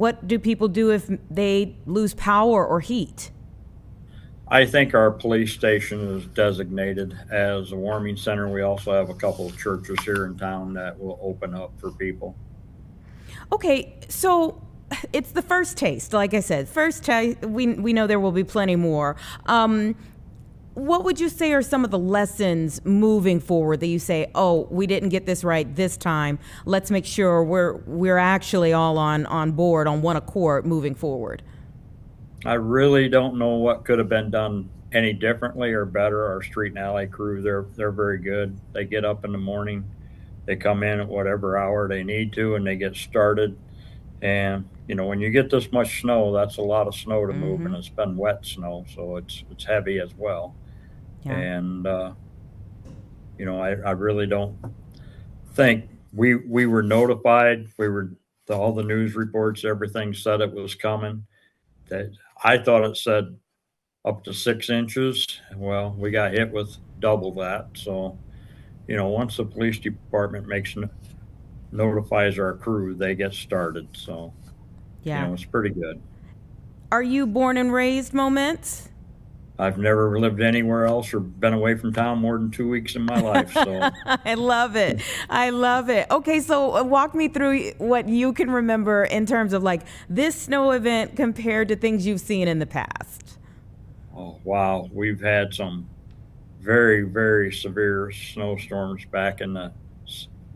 What do people do if they lose power or heat? I think our police station is designated as a warming center. We also have a couple of churches here in town that will open up for people. Okay, so it's the first taste, like I said. First taste, we know there will be plenty more. What would you say are some of the lessons moving forward that you say, oh, we didn't get this right this time. Let's make sure we're actually all on board, on one accord moving forward? I really don't know what could have been done any differently or better. Our street and alley crew, they're very good. They get up in the morning, they come in at whatever hour they need to, and they get started. And when you get this much snow, that's a lot of snow to move, Mm-hmm. and it's been wet snow, so it's heavy as well. Yeah. And I really don't think we were notified. All the news reports, everything said it was coming. That I thought it said up to 6 inches. Well, we got hit with double that. So once the police department notifies our crew, they get started. So Yeah. it's pretty good. Are you born and raised, Moments? I've never lived anywhere else or been away from town more than 2 weeks in my life. So I love it. I love it. Okay, so walk me through what you can remember in terms of like this snow event compared to things you've seen in the past. oh wow, we've had some very, very severe snowstorms back in the.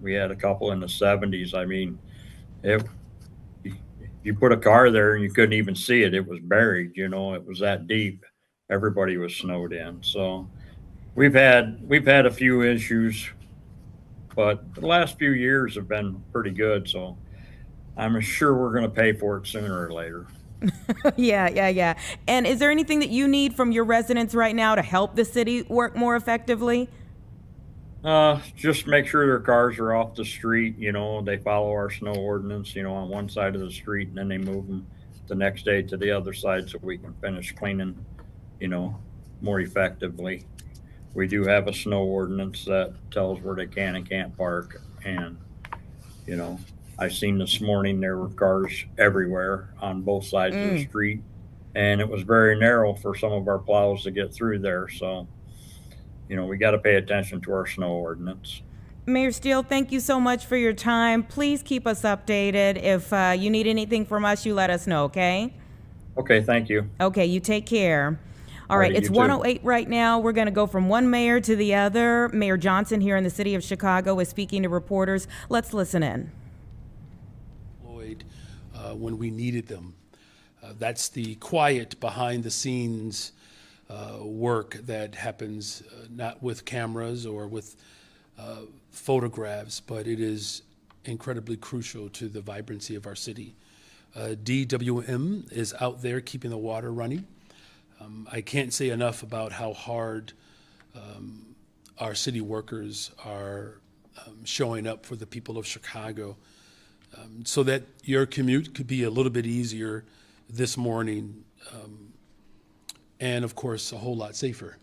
We had a couple in the 70s. I mean, it. You put a car there and you couldn't even see it. It was buried. It was that deep. Everybody was snowed in. So we've had a few issues, but the last few years have been pretty good. So I'm sure we're going to pay for it sooner or later. Yeah, yeah, yeah. And is there anything that you need from your residents right now to help the city work more effectively? Just make sure their cars are off the street. They follow our snow ordinance. On one side of the street, and then they move them the next day to the other side so we can finish cleaning. You know, more effectively. We do have a snow ordinance that tells where they can and can't park, and you know, I seen this morning there were cars everywhere on both sides of the Mm. street, and it was very narrow for some of our plows to get through there. So we got to pay attention to our snow ordinance. Mayor Steele, thank you so much for your time. Please keep us updated. If you need anything from us, you let us know, okay? Okay, thank you. Okay, you take care. All right, Alrighty, it's you too. 108 right now. We're going to go from one mayor to the other. Mayor Johnson here in the city of Chicago is speaking to reporters. Let's listen in. Deployed when we needed them. That's the quiet behind the scenes work that happens not with cameras or with photographs, but it is incredibly crucial to the vibrancy of our city. DWM is out there keeping the water running. I can't say enough about how hard our city workers are showing up for the people of Chicago, so that your commute could be a little bit easier this morning, and of course, a whole lot safer.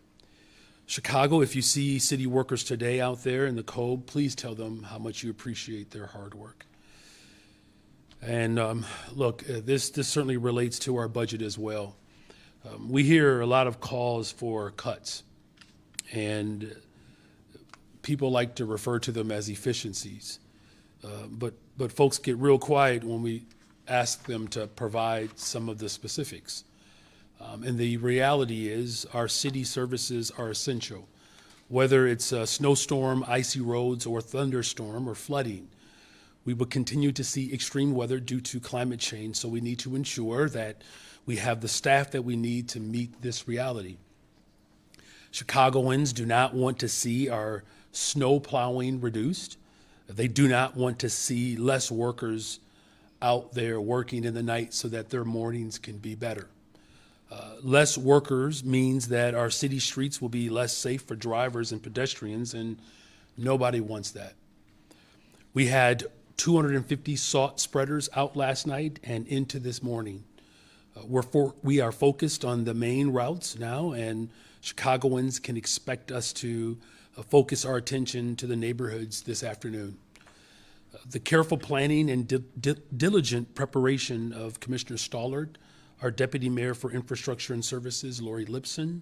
Chicago, if you see city workers today out there in the cold, please tell them how much you appreciate their hard work. And look, this certainly relates to our budget as well. We hear a lot of calls for cuts, and people like to refer to them as efficiencies. But folks get real quiet when we ask them to provide some of the specifics. And the reality is our city services are essential. Whether it's a snowstorm, icy roads, or thunderstorm or flooding, we will continue to see extreme weather due to climate change, so we need to ensure that we have the staff that we need to meet this reality. Chicagoans do not want to see our snow plowing reduced. They do not want to see less workers out there working in the night so that their mornings can be better. Less workers means that our city streets will be less safe for drivers and pedestrians, and nobody wants that. We had 250 salt spreaders out last night and into this morning. We are focused on the main routes now, and Chicagoans can expect us to focus our attention to the neighborhoods this afternoon. The careful planning and diligent preparation of Commissioner Stollard, our Deputy Mayor for Infrastructure and Services, Lori Lipson,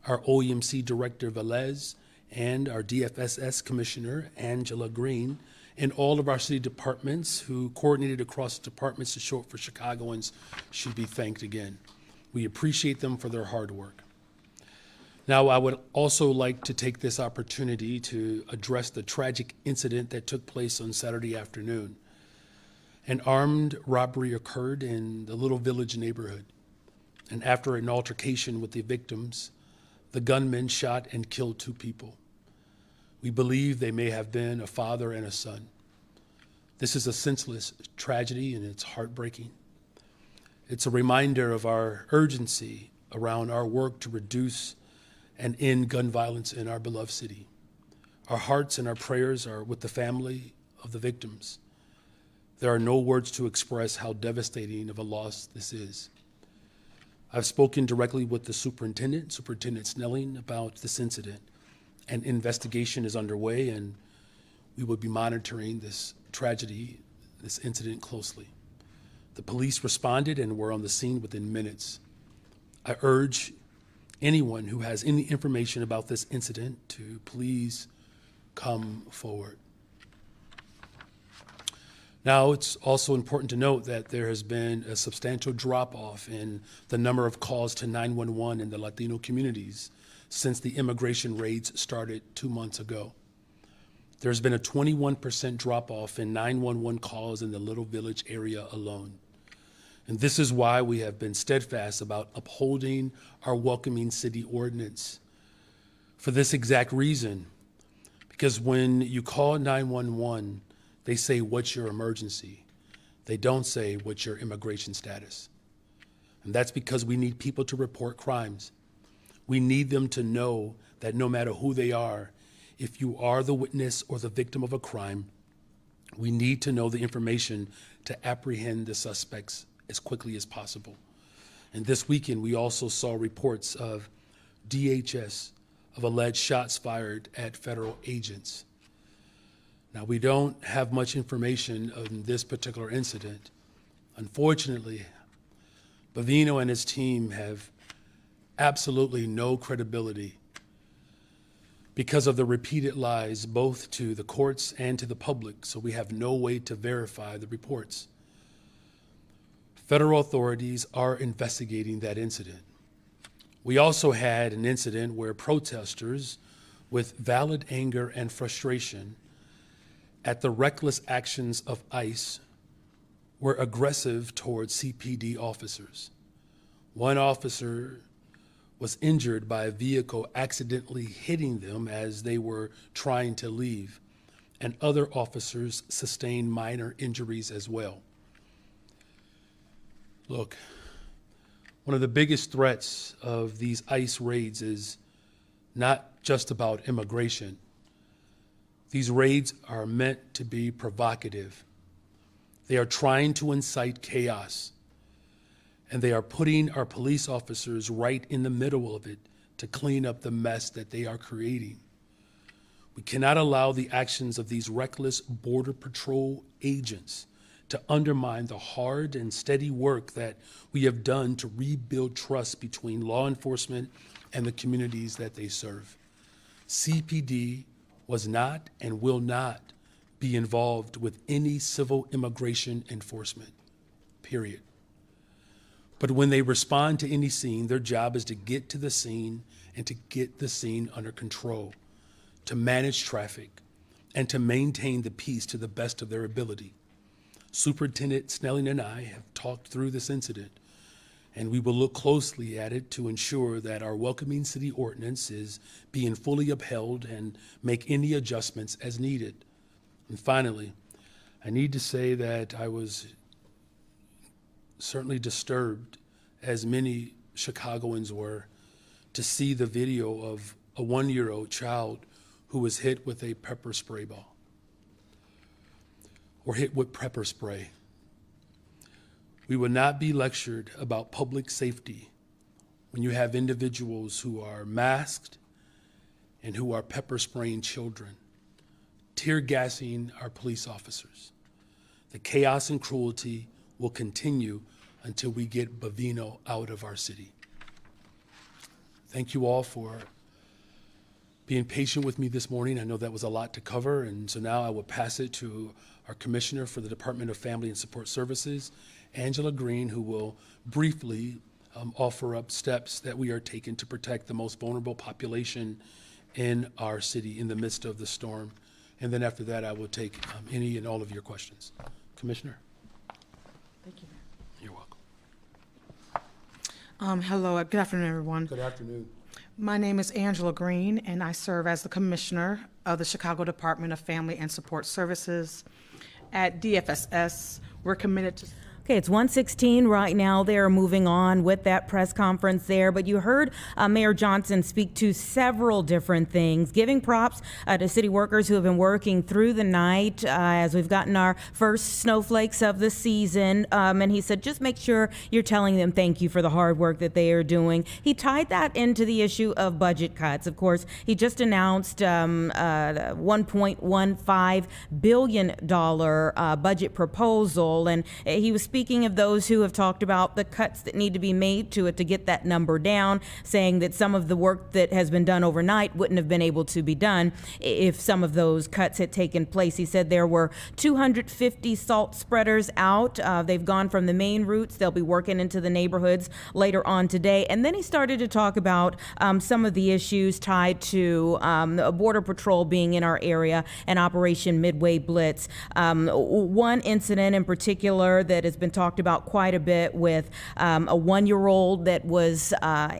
our OEMC Director, Velez, and our DFSS Commissioner, Angela Green, and all of our city departments who coordinated across departments to show up for Chicagoans should be thanked again. We appreciate them for their hard work. Now, I would also like to take this opportunity to address the tragic incident that took place on Saturday afternoon. An armed robbery occurred in the Little Village neighborhood, and after an altercation with the victims, the gunman shot and killed 2 people. We believe they may have been a father and a son. This is a senseless tragedy, and it's heartbreaking. It's a reminder of our urgency around our work to reduce and end gun violence in our beloved city. Our hearts and our prayers are with the family of the victims. There are no words to express how devastating of a loss this is. I've spoken directly with the Superintendent Snelling, about this incident. An investigation is underway, and we will be monitoring this tragedy, this incident closely. The police responded and were on the scene within minutes. I urge anyone who has any information about this incident to please come forward. Now, it's also important to note that there has been a substantial drop-off in the number of calls to 911 in the Latino communities since the immigration raids started 2 months ago. There's been a 21% drop-off in 911 calls in the Little Village area alone. And this is why we have been steadfast about upholding our welcoming city ordinance. For this exact reason, because when you call 911, they say, "What's your emergency?" They don't say, "What's your immigration status?" And that's because we need people to report crimes. We need them to know that no matter who they are, if you are the witness or the victim of a crime, we need to know the information to apprehend the suspects as quickly as possible. And this weekend, we also saw reports of DHS, of alleged shots fired at federal agents. Now, we don't have much information on this particular incident. Unfortunately, Bavino and his team have absolutely no credibility because of the repeated lies both to the courts and to the public, so we have no way to verify the reports. Federal authorities are investigating that incident. We also had an incident where protesters, with valid anger and frustration at the reckless actions of ICE, were aggressive towards CPD officers. One officer was injured by a vehicle accidentally hitting them as they were trying to leave, and other officers sustained minor injuries as well. Look, one of the biggest threats of these ICE raids is not just about immigration. These raids are meant to be provocative. They are trying to incite chaos, and they are putting our police officers right in the middle of it to clean up the mess that they are creating. We cannot allow the actions of these reckless Border Patrol agents to undermine the hard and steady work that we have done to rebuild trust between law enforcement and the communities that they serve. CPD was not and will not be involved with any civil immigration enforcement, period. But when they respond to any scene, their job is to get to the scene and to get the scene under control, to manage traffic, and to maintain the peace to the best of their ability. Superintendent Snelling and I have talked through this incident, and we will look closely at it to ensure that our welcoming city ordinance is being fully upheld and make any adjustments as needed. And finally, I need to say that I was certainly disturbed, as many Chicagoans were, to see the video of a 1-year-old child who was hit with a pepper spray ball, or hit with pepper spray. We will not be lectured about public safety when you have individuals who are masked and who are pepper spraying children, tear gassing our police officers. The chaos and cruelty will continue until we get Bovino out of our city. Thank you all for being patient with me this morning. I know that was a lot to cover, and so now I will pass it to our Commissioner for the Department of Family and Support Services, Angela Green, who will briefly offer up steps that we are taking to protect the most vulnerable population in our city in the midst of the storm. And then after that, I will take any and all of your questions. Commissioner? Thank you. You're welcome. Hello, good afternoon, everyone. Good afternoon. My name is Angela Green, and I serve as the Commissioner of the Chicago Department of Family and Support Services. At DFSS, we're committed to... Okay, it's 1:16 right now. They're moving on with that press conference there. But you heard Mayor Johnson speak to several different things, giving props to city workers who have been working through the night as we've gotten our first snowflakes of the season. And he said, just make sure you're telling them thank you for the hard work that they are doing. He tied that into the issue of budget cuts. Of course, he just announced $1.15 billion budget proposal. And he was speaking of those who have talked about the cuts that need to be made to it to get that number down, saying that some of the work that has been done overnight wouldn't have been able to be done if some of those cuts had taken place. He said there were 250 salt spreaders out. They've gone from the main routes. They'll be working into the neighborhoods later on today. And then he started to talk about some of the issues tied to Border Patrol being in our area and Operation Midway Blitz. One incident in particular that has been talked about quite a bit with a 1-year-old that was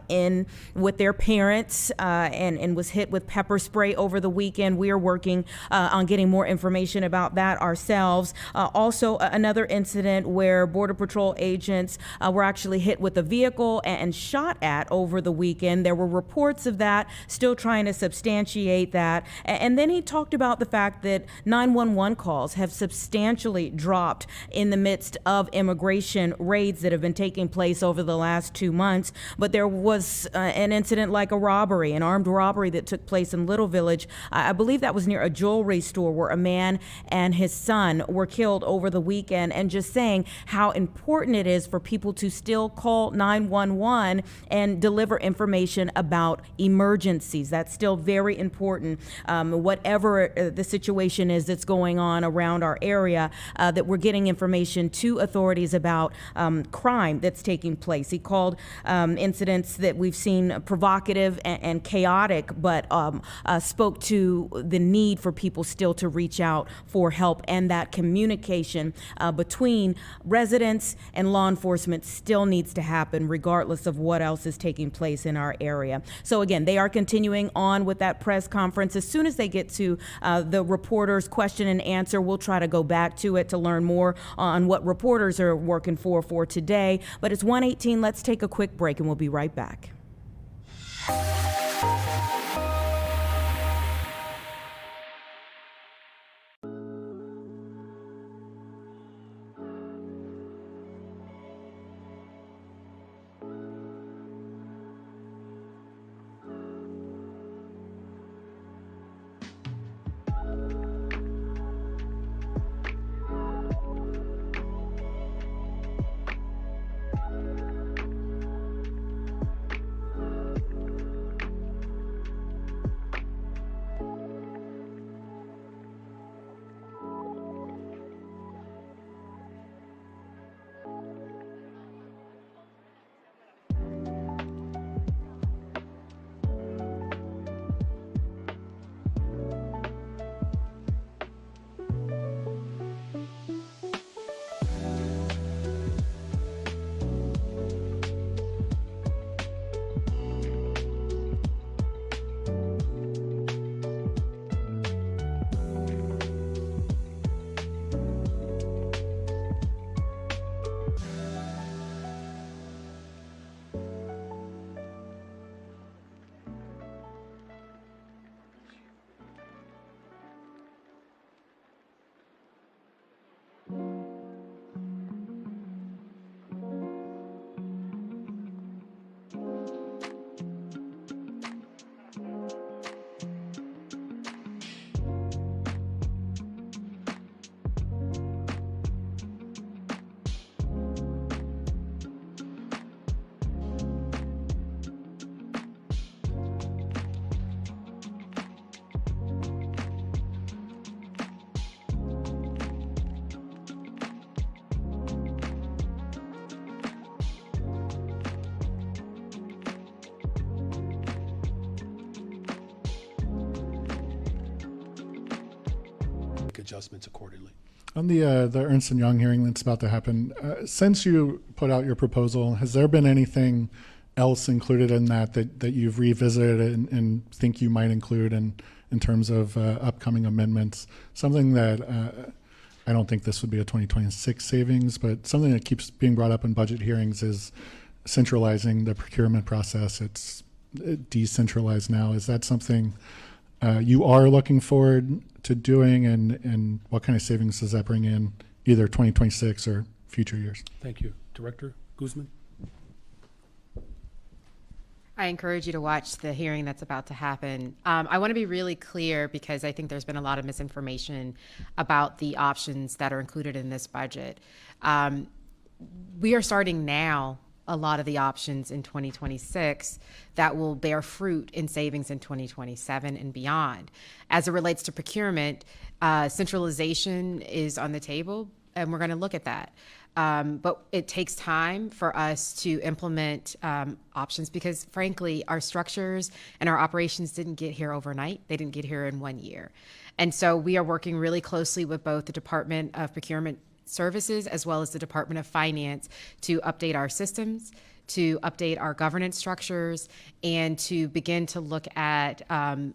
in with their parents and was hit with pepper spray over the weekend. We are working on getting more information about that ourselves. Also, another incident where Border Patrol agents were actually hit with a vehicle and shot at over the weekend. There were reports of that, still trying to substantiate that. And then he talked about the fact that 911 calls have substantially dropped in the midst of immigration raids that have been taking place over the last 2 months. But there was an incident like a robbery, an armed robbery that took place in Little Village. I believe that was near a jewelry store where a man and his son were killed over the weekend, and just saying how important it is for people to still call 911 and deliver information about emergencies. That's still very important. Whatever the situation is that's going on around our area, that we're getting information to authorities about crime that's taking place. He called incidents that we've seen provocative and chaotic, but spoke to the need for people still to reach out for help, and that communication between residents and law enforcement still needs to happen regardless of what else is taking place in our area. So again, they are continuing on with that press conference. As soon as they get to the reporters' question and answer, we'll try to go back to it to learn more on what reporters are working for today. But it's 1:18. Let's take a quick break and we'll be right back. adjustments accordingly. On the Ernst & Young hearing that's about to happen, since you put out your proposal, has there been anything else included in that you've revisited and think you might include in terms of upcoming amendments? Something that I don't think this would be a 2026 savings, but something that keeps being brought up in budget hearings is centralizing the procurement process. It's decentralized now. Is that something you are looking forward to doing, and what kind of savings does that bring in either 2026 or future years? Thank you. Director Guzman? I encourage you to watch the hearing that's about to happen. I want to be really clear because I think there's been a lot of misinformation about the options that are included in this budget. We are starting now a lot of the options in 2026 that will bear fruit in savings in 2027 and beyond. As it relates to procurement, centralization is on the table, and we're going to look at that. But it takes time for us to implement options because, frankly, our structures and our operations didn't get here overnight. They didn't get here in 1 year. And so we are working really closely with both the Department of Procurement Services as well as the Department of Finance to update our systems, to update our governance structures, and to begin to look at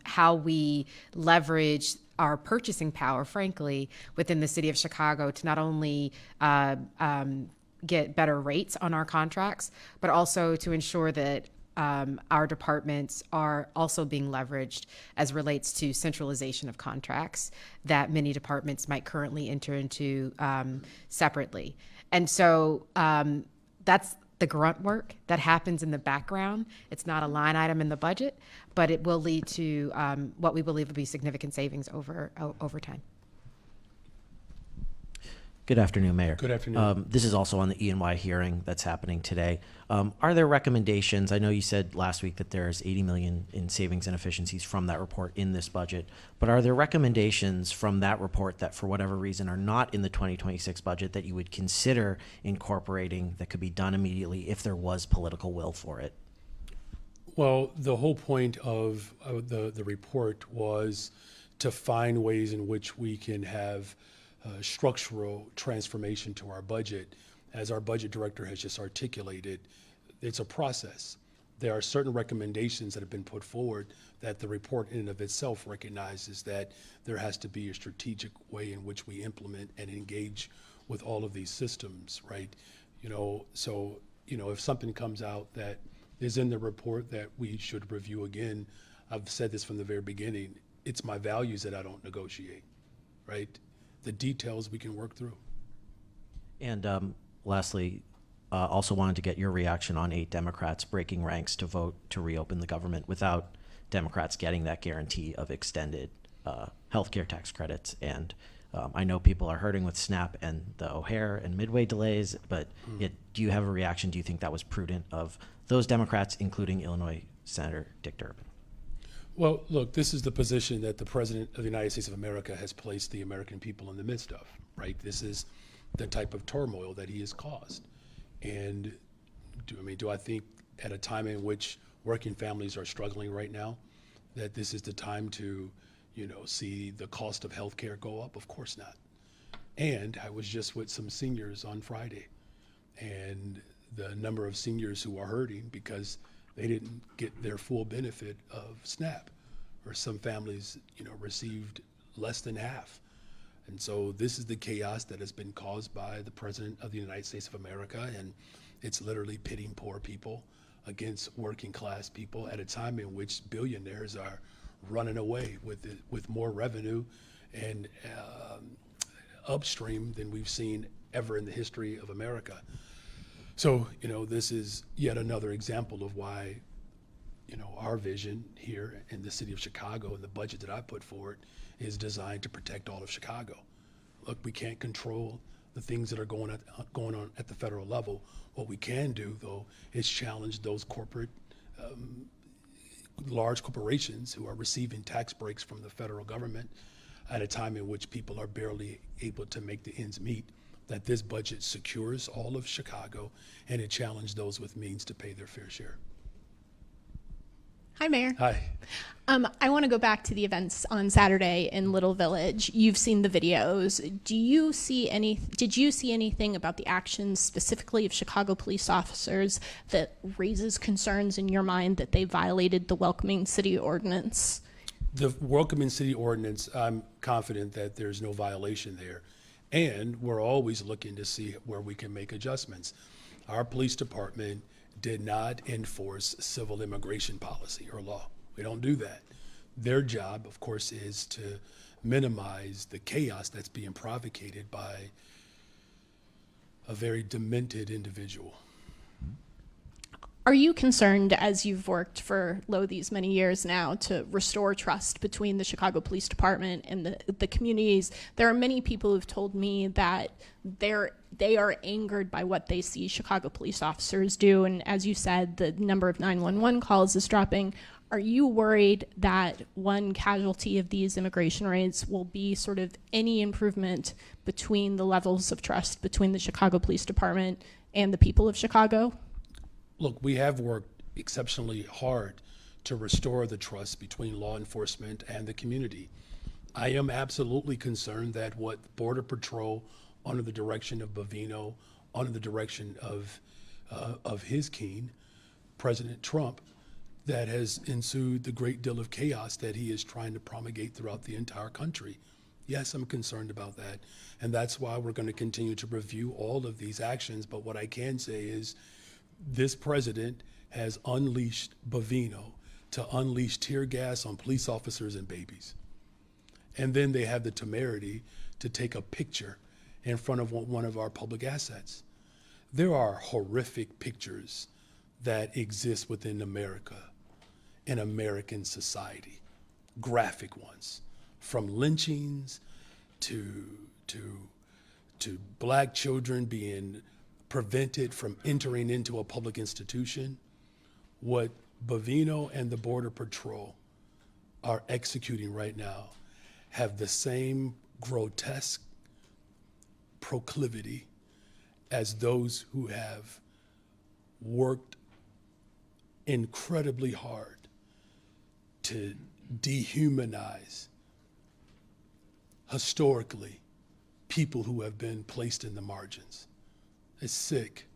how we leverage our purchasing power, frankly, within the city of Chicago to not only get better rates on our contracts, but also to ensure that our departments are also being leveraged as relates to centralization of contracts that many departments might currently enter into separately. And so that's the grunt work that happens in the background. It's not a line item in the budget, but it will lead to what we believe will be significant savings over time. Good afternoon, Mayor. Good afternoon. This is also on the E&Y hearing that's happening today. Are there recommendations? I know you said last week that there's $80 million in savings and efficiencies from that report in this budget, but are there recommendations from that report that for whatever reason are not in the 2026 budget that you would consider incorporating that could be done immediately if there was political will for it? Well, the whole point of the report was to find ways in which we can have structural transformation to our budget. As our budget director has just articulated, it's a process. There are certain recommendations that have been put forward that the report in and of itself recognizes that there has to be a strategic way in which we implement and engage with all of these systems, right? So if something comes out that is in the report that we should review again, I've said this from the very beginning, it's my values that I don't negotiate, right? The details we can work through. And lastly, also wanted to get your reaction on 8 Democrats breaking ranks to vote to reopen the government without Democrats getting that guarantee of extended healthcare tax credits. And I know people are hurting with SNAP and the O'Hare and Midway delays, but do you have a reaction? Do you think that was prudent of those Democrats, including Illinois Senator Dick Durbin? Well, look, this is the position that the President of the United States of America has placed the American people in the midst of, right? This is the type of turmoil that he has caused. And do I think at a time in which working families are struggling right now, that this is the time to, see the cost of health care go up? Of course not. And I was just with some seniors on Friday, and the number of seniors who are hurting because they didn't get their full benefit of SNAP, or some families, received less than half. And so this is the chaos that has been caused by the President of the United States of America, and it's literally pitting poor people against working class people at a time in which billionaires are running away with more revenue and upstream than we've seen ever in the history of America. So, this is yet another example of why, our vision here in the city of Chicago and the budget that I put forward is designed to protect all of Chicago. Look, we can't control the things that are going on at the federal level. What we can do, though, is challenge those large corporations who are receiving tax breaks from the federal government at a time in which people are barely able to make the ends meet, that this budget secures all of Chicago, and it challenged those with means to pay their fair share. Hi, Mayor. Hi. I want to go back to the events on Saturday in Little Village. You've seen the videos. Did you see anything about the actions specifically of Chicago police officers that raises concerns in your mind that they violated the Welcoming City Ordinance? The Welcoming City Ordinance, I'm confident that there's no violation there. And we're always looking to see where we can make adjustments. Our police department did not enforce civil immigration policy or law. We don't do that. Their job, of course, is to minimize the chaos that's being provocated by a very demented individual. Are you concerned, as you've worked for these many years now, to restore trust between the Chicago Police Department and the communities? There are many people who've told me that they are angered by what they see Chicago police officers do, and as you said, the number of 911 calls is dropping. Are you worried that one casualty of these immigration raids will be sort of any improvement between the levels of trust between the Chicago Police Department and the people of Chicago? Look, we have worked exceptionally hard to restore the trust between law enforcement and the community. I am absolutely concerned that what Border Patrol, under the direction of Bovino, under the direction of his king, President Trump, that has ensued the great deal of chaos that he is trying to promulgate throughout the entire country. Yes, I'm concerned about that. And that's why we're going to continue to review all of these actions. But what I can say is this president has unleashed Bovino to unleash tear gas on police officers and babies. And then they have the temerity to take a picture in front of one of our public assets. There are horrific pictures that exist within America, in American society, graphic ones, from lynchings to black children being prevented from entering into a public institution. What Bovino and the Border Patrol are executing right now have the same grotesque proclivity as those who have worked incredibly hard to dehumanize historically people who have been placed in the margins. It's sick.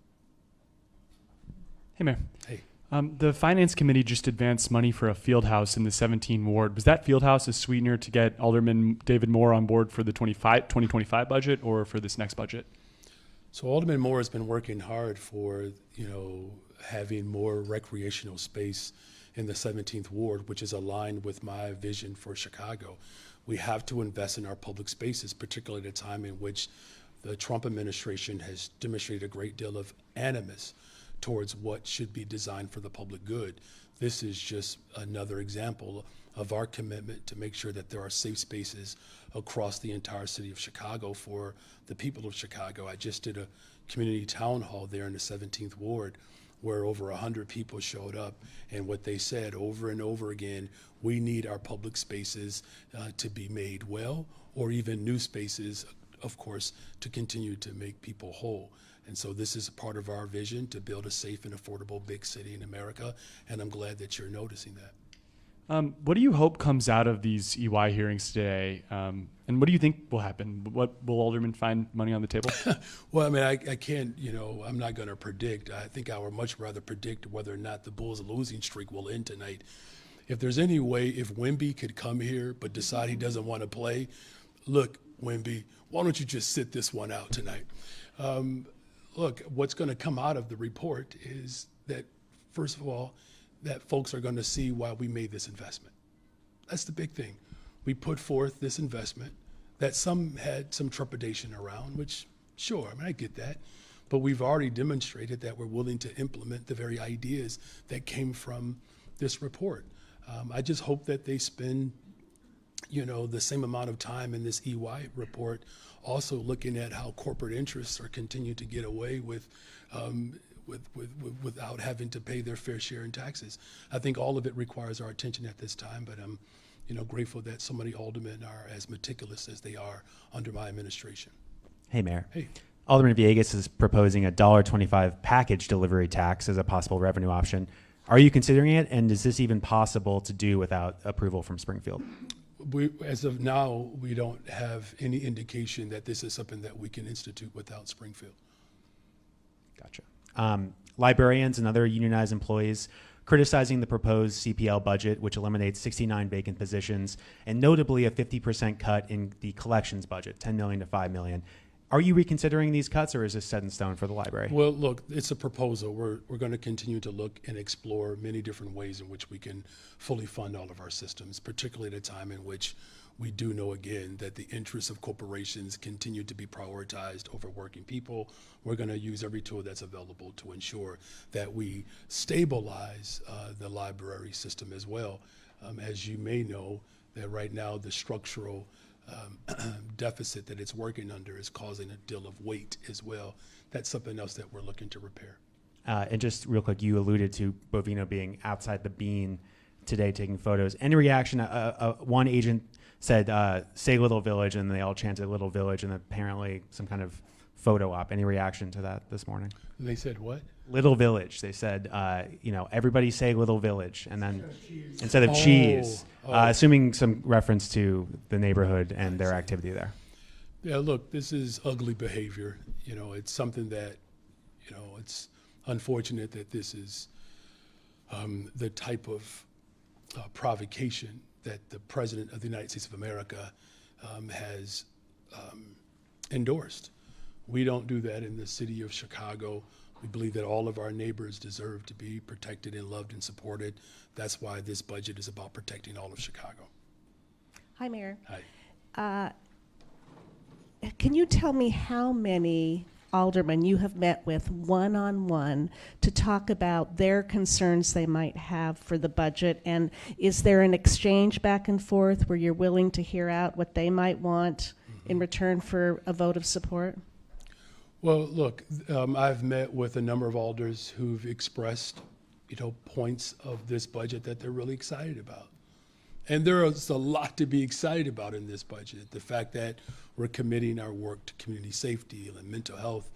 Hey, Mayor. Hey. The Finance Committee just advanced money for a field house in the 17 ward. Was that field house a sweetener to get Alderman David Moore on board for the 2025 budget or for this next budget? So Alderman Moore has been working hard for, having more recreational space in the 17th ward, which is aligned with my vision for Chicago. We have to invest in our public spaces, particularly at a time in which the Trump administration has demonstrated a great deal of animus towards what should be designed for the public good. This is just another example of our commitment to make sure that there are safe spaces across the entire city of Chicago for the people of Chicago. I just did a community town hall there in the 17th ward where over 100 people showed up, and what they said over and over again, we need our public spaces to be made well, or even new spaces, of course, to continue to make people whole. And so this is a part of our vision to build a safe and affordable big city in America, and I'm glad that you're noticing that. What do you hope comes out of these EY hearings today? And what do you think will happen? What will Alderman find money on the table? Well, I mean, I can't, I'm not going to predict. I think I would much rather predict whether or not the Bulls' losing streak will end tonight. If there's any way, if Wemby could come here but decide he doesn't want to play, look, Wemby, why don't you just sit this one out tonight? Look, what's going to come out of the report is that, first of all, that folks are going to see why we made this investment. That's the big thing. We put forth this investment that some had some trepidation around, which, sure, I mean, I get that. But we've already demonstrated that we're willing to implement the very ideas that came from this report. I just hope that they spend, the same amount of time in this EY report also looking at how corporate interests are continuing to get away without having to pay their fair share in taxes. I think all of it requires our attention at this time, but I'm grateful that so many aldermen are as meticulous as they are under my administration. Hey, Mayor. Hey. Alderman Villegas is proposing a $1.25 package delivery tax as a possible revenue option. Are you considering it, and is this even possible to do without approval from Springfield? As of now, we don't have any indication that this is something that we can institute without Springfield. Gotcha. Librarians and other unionized employees criticizing the proposed CPL budget, which eliminates 69 vacant positions, and notably a 50% cut in the collections budget, $10 million to $5 million. Are you reconsidering these cuts, or is this set in stone for the library? Well, look, it's a proposal. We're going to continue to look and explore many different ways in which we can fully fund all of our systems, particularly at a time in which we do know, again, that the interests of corporations continue to be prioritized over working people. We're going to use every tool that's available to ensure that we stabilize the library system as well. As you may know, that right now the structural deficit that it's working under is causing a deal of weight as well. That's something else that we're looking to repair. And just real quick, you alluded to Bovino being outside the bean today taking photos. Any reaction? One agent said, say Little Village, and they all chanted Little Village, and apparently some kind of photo op. Any reaction to that this morning? They said what? Little Village. They said, everybody say Little Village, and then instead of cheese, assuming some reference to the neighborhood and their activity there. Yeah, look, this is ugly behavior. It's something that, it's unfortunate that this is the type of provocation that the President of the United States of America has endorsed. We don't do that in the city of Chicago. We believe that all of our neighbors deserve to be protected and loved and supported. That's why this budget is about protecting all of Chicago. Hi, Mayor. Hi. Can you tell me how many aldermen you have met with one-on-one to talk about their concerns they might have for the budget? And is there an exchange back and forth where you're willing to hear out what they might want in return for a vote of support? Well, look, I've met with a number of alders who've expressed, points of this budget that they're really excited about. And there is a lot to be excited about in this budget. The fact that we're committing our work to community safety and mental health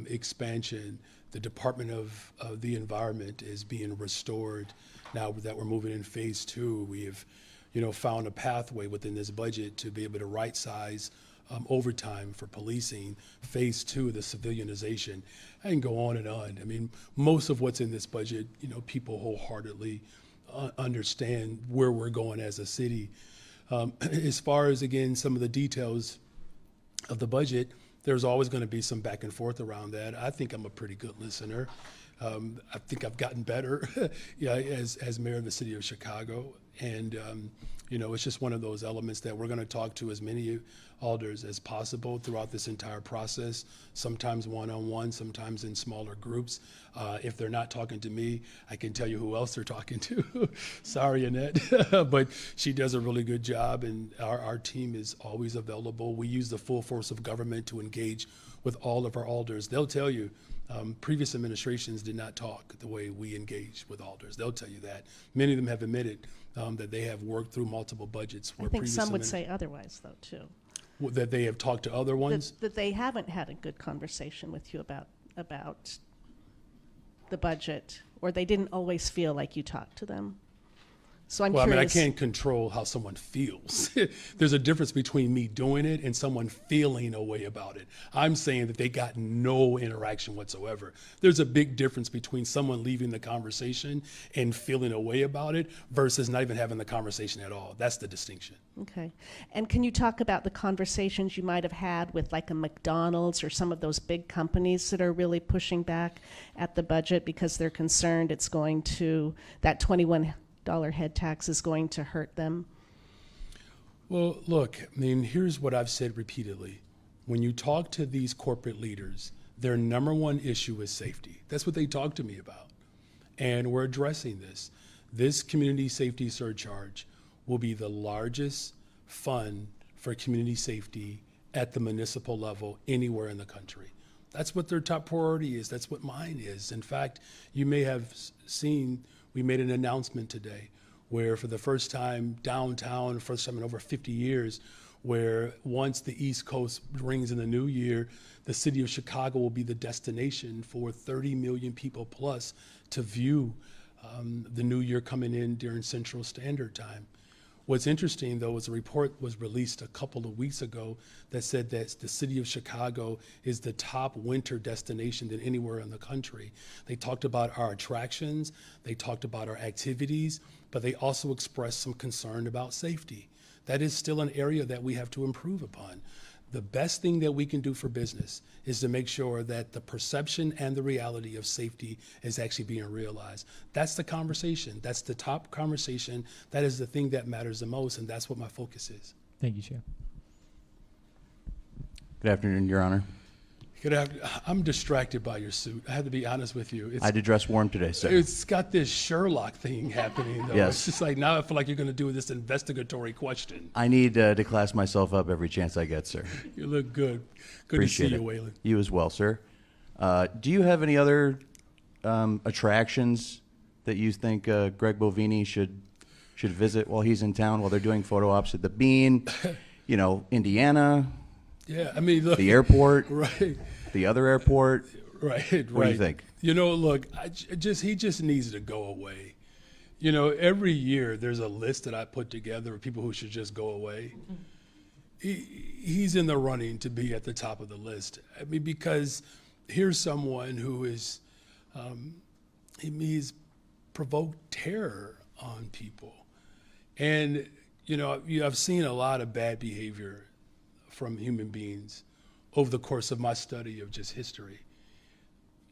expansion. The Department of the Environment is being restored now that we're moving in phase 2. We have, found a pathway within this budget to be able to right size overtime for policing. Phase 2, the civilianization. I can go on and on. I mean, most of what's in this budget, people wholeheartedly understand where we're going as a city. As far as, again, some of the details of the budget, there's always going to be some back and forth around that. I think I'm a pretty good listener. I think I've gotten better as mayor of the city of Chicago. And, it's just one of those elements that we're going to talk to as many alders as possible throughout this entire process, sometimes one-on-one, sometimes in smaller groups. If they're not talking to me, I can tell you who else they're talking to. Sorry, Annette, but she does a really good job, and our team is always available. We use the full force of government to engage with all of our alders. They'll tell you, previous administrations did not talk the way we engage with alders. They'll tell you that. Many of them have admitted that they have worked through multiple budgets. I think some would say otherwise, though, too. That they have talked to other ones? That they haven't had a good conversation with you about the budget, or they didn't always feel like you talked to them. So I'm curious. I mean, I can't control how someone feels. There's a difference between me doing it and someone feeling a way about it. I'm saying that they got no interaction whatsoever. There's a big difference between someone leaving the conversation and feeling a way about it versus not even having the conversation at all. That's the distinction. Okay. And can you talk about the conversations you might have had with like a McDonald's or some of those big companies that are really pushing back at the budget because they're concerned it's going to, that $21 head tax is going to hurt them? Well, look, I mean, here's what I've said repeatedly. When you talk to these corporate leaders, their number one issue is safety. That's what they talk to me about. And we're addressing this. This community safety surcharge will be the largest fund for community safety at the municipal level anywhere in the country. That's what their top priority is. That's what mine is. In fact, you may have seen we made an announcement today where for the first time downtown, first time in over 50 years, where once the East Coast rings in the new year, the city of Chicago will be the destination for 30 million people plus to view the new year coming in during Central Standard Time. What's interesting, though, is a report was released a couple of weeks ago that said that the city of Chicago is the top winter destination than anywhere in the country. They talked about our attractions, they talked about our activities, but they also expressed some concern about safety. That is still an area that we have to improve upon. The best thing that we can do for business is to make sure that the perception and the reality of safety is actually being realized. That's the conversation. That's the top conversation. That is the thing that matters the most, and that's what my focus is. Thank you, Chair. Good afternoon, Your Honor. I'm distracted by your suit. I have to be honest with you. I had to dress warm today, sir. It's got this Sherlock thing happening, though. Yes. It's just like now I feel like you're going to do this investigatory question. I need to class myself up every chance I get, sir. You look good. Good Appreciate to see it. you, Waylon. You as well, sir. Do you have any other attractions that you think Greg Bovini should visit while he's in town, while they're doing photo ops at the Bean? You know, Indiana. Yeah, I mean, look. The airport. Right. The other airport. Right. What do you think? You know, look, he just needs to go away. You know, every year there's a list that I put together of people who should just go away. He's in the running to be at the top of the list. I mean, because here's someone who is, he's provoked terror on people. And, you know, I've seen a lot of bad behavior from human beings over the course of my study of just history.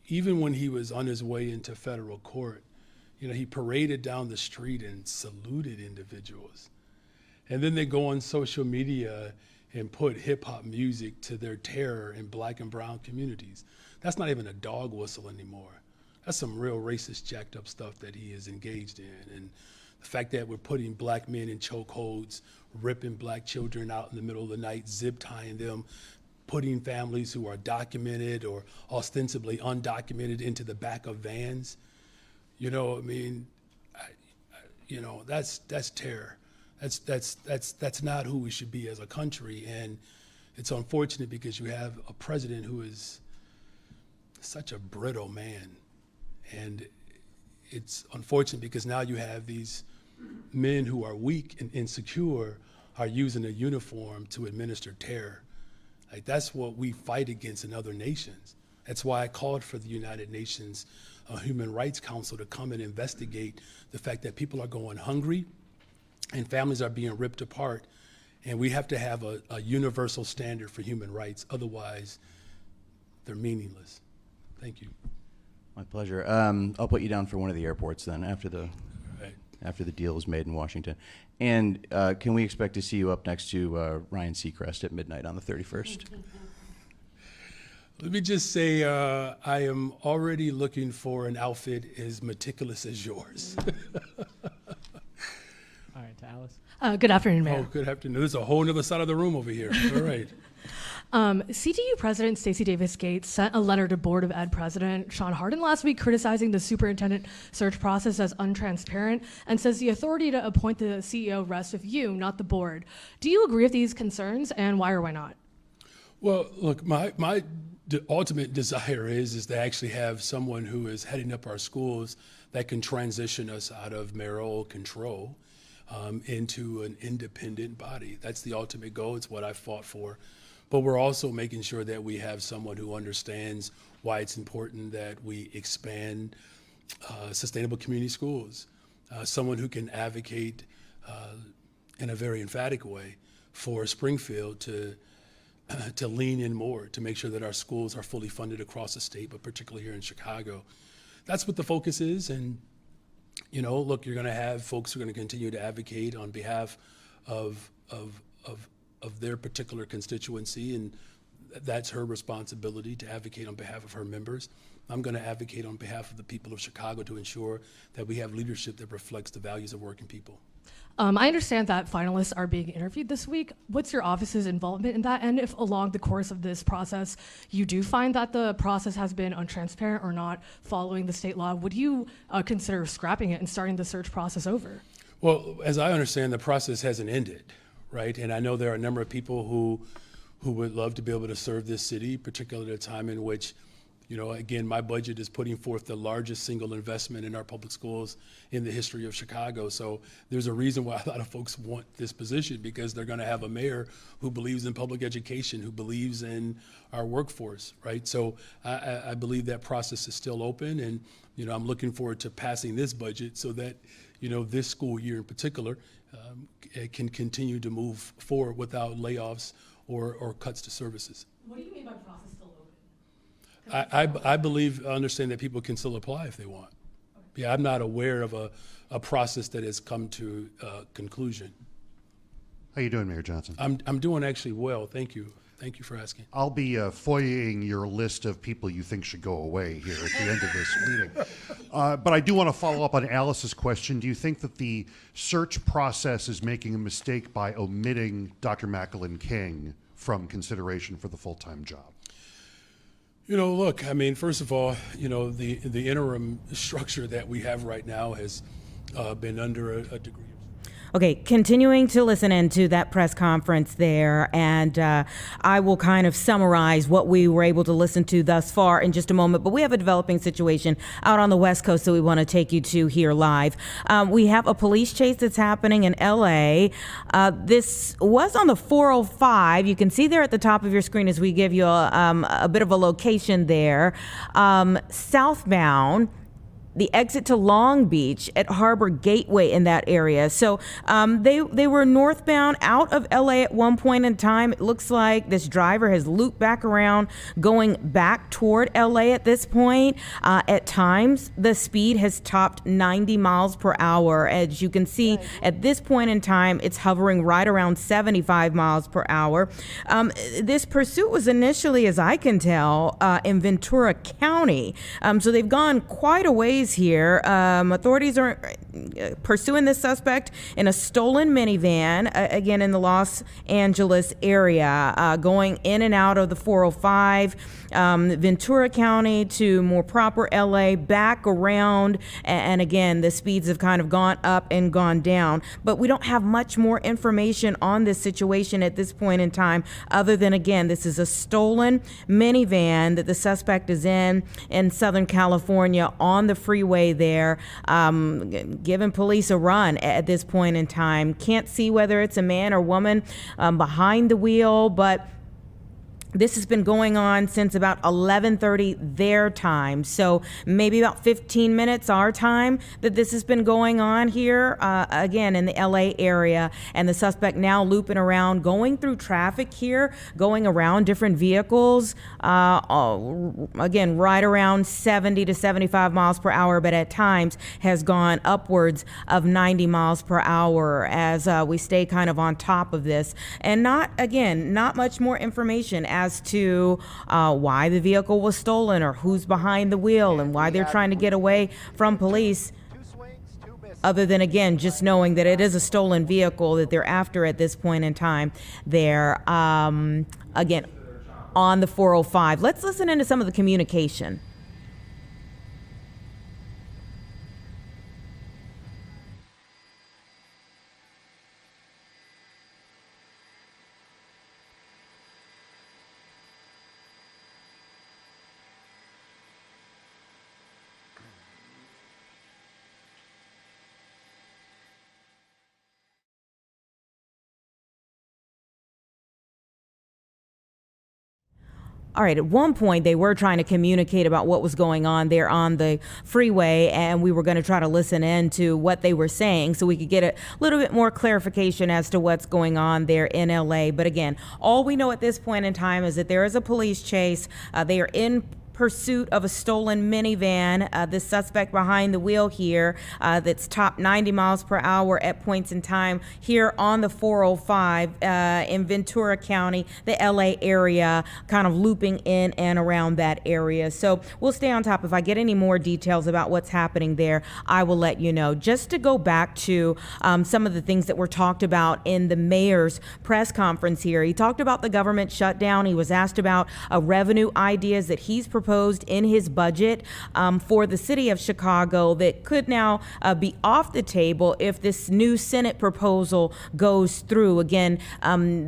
Even when he was on his way into federal court, you know, he paraded down the street and saluted individuals. And then they go on social media and put hip hop music to their terror in black and brown communities. That's not even a dog whistle anymore. That's some real racist, jacked up stuff that he is engaged in. And the fact that we're putting black men in chokeholds, ripping black children out in the middle of the night, zip tying them, putting families who are documented or ostensibly undocumented into the back of vans. You know, I mean, you know, that's terror. That's not who we should be as a country. And it's unfortunate because you have a president who is such a brittle man. And it's unfortunate because now you have these men who are weak and insecure are using a uniform to administer terror. Like, that's what we fight against in other nations. That's why I called for the United Nations Human Rights Council to come and investigate the fact that people are going hungry and families are being ripped apart. And we have to have a universal standard for human rights. Otherwise, they're meaningless. Thank you. My pleasure. I'll put you down for one of the airports then after the deal is made in Washington. And can we expect to see you up next to Ryan Seacrest at midnight on the 31st? Let me just say I am already looking for an outfit as meticulous as yours. All right, to Alice. Good afternoon, Mayor. Oh, good afternoon. There's a whole other side of the room over here. All right. CTU President Stacey Davis Gates sent a letter to Board of Ed President Sean Hardin last week criticizing the superintendent search process as untransparent and says the authority to appoint the CEO rests with you, not the board. Do you agree with these concerns, and why or why not? Well, look, my ultimate desire is to actually have someone who is heading up our schools that can transition us out of mayoral control into an independent body. That's the ultimate goal. It's what I fought for. But we're also making sure that we have someone who understands why it's important that we expand sustainable community schools, someone who can advocate in a very emphatic way for Springfield to lean in more, to make sure that our schools are fully funded across the state, but particularly here in Chicago. That's what the focus is. And, you know, look, you're going to have folks who are going to continue to advocate on behalf of their particular constituency, and that's her responsibility to advocate on behalf of her members. I'm going to advocate on behalf of the people of Chicago to ensure that we have leadership that reflects the values of working people. I understand that finalists are being interviewed this week. What's your office's involvement in that? And if along the course of this process you do find that the process has been untransparent or not following the state law, would you consider scrapping it and starting the search process over? Well, as I understand, the process hasn't ended, right? And I know there are a number of people who would love to be able to serve this city, particularly at a time in which You know, again, my budget is putting forth the largest single investment in our public schools in the history of Chicago. So there's a reason why a lot of folks want this position, because they're going to have a mayor who believes in public education, who believes in our workforce, right? So I believe that process is still open, and, you know, I'm looking forward to passing this budget so that, you know, this school year in particular it can continue to move forward without layoffs or cuts to services. What do you mean by process still open? I understand that people can still apply if they want. Yeah, I'm not aware of a process that has come to conclusion. How you doing, Mayor Johnson? I'm doing actually well, thank you. Thank you for asking. I'll be FOIAing your list of people you think should go away here at the end of this meeting. But I do want to follow up on Alice's question. Do you think that the search process is making a mistake by omitting Dr. Macklin King from consideration for the full-time job? You know, look, I mean, first of all, you know, the interim structure that we have right now has been under a degree. Okay, continuing to listen into that press conference there, and I will kind of summarize what we were able to listen to thus far in just a moment, but we have a developing situation out on the West Coast that we want to take you to here live. We have a police chase that's happening in LA. This was on the 405. You can see there at the top of your screen as we give you a bit of a location there. Southbound, the exit to Long Beach at Harbor Gateway in that area. So they were northbound out of LA at one point in time. It looks like this driver has looped back around, going back toward LA at this point. At times, the speed has topped 90 miles per hour. As you can see, at this point in time, it's hovering right around 75 miles per hour. This pursuit was initially, as I can tell, in Ventura County. So they've gone quite a ways here. Authorities are pursuing this suspect in a stolen minivan, again in the Los Angeles area, going in and out of the 405, Ventura County to more proper LA, back around, and again, the speeds have kind of gone up and gone down. But we don't have much more information on this situation at this point in time, other than, again, this is a stolen minivan that the suspect is in Southern California on the freeway there, giving police a run at this point in time. Can't see whether it's a man or woman behind the wheel, but this has been going on since about 11:30 their time, so maybe about 15 minutes our time that this has been going on here, again in the LA area, and the suspect now looping around, going through traffic here, going around different vehicles, again right around 70 to 75 miles per hour, but at times has gone upwards of 90 miles per hour as we stay kind of on top of this. And not much more information as to why the vehicle was stolen or who's behind the wheel and why they're trying to get away from police, other than, again, just knowing that it is a stolen vehicle that they're after at this point in time. They're, again, on the 405. Let's listen into some of the communication. All right, at one point they were trying to communicate about what was going on there on the freeway, and we were going to try to listen in to what they were saying so we could get a little bit more clarification as to what's going on there in LA. But again, all we know at this point in time is that there is a police chase. They are in pursuit of a stolen minivan. The suspect behind the wheel here that's topped 90 miles per hour at points in time here on the 405 in Ventura County, the LA area, kind of looping in and around that area. So we'll stay on top. If I get any more details about what's happening there, I will let you know. Just to go back to some of the things that were talked about in the mayor's press conference here. He talked about the government shutdown. He was asked about revenue ideas that he's proposing proposed in his budget for the city of Chicago that could now be off the table if this new Senate proposal goes through. Again,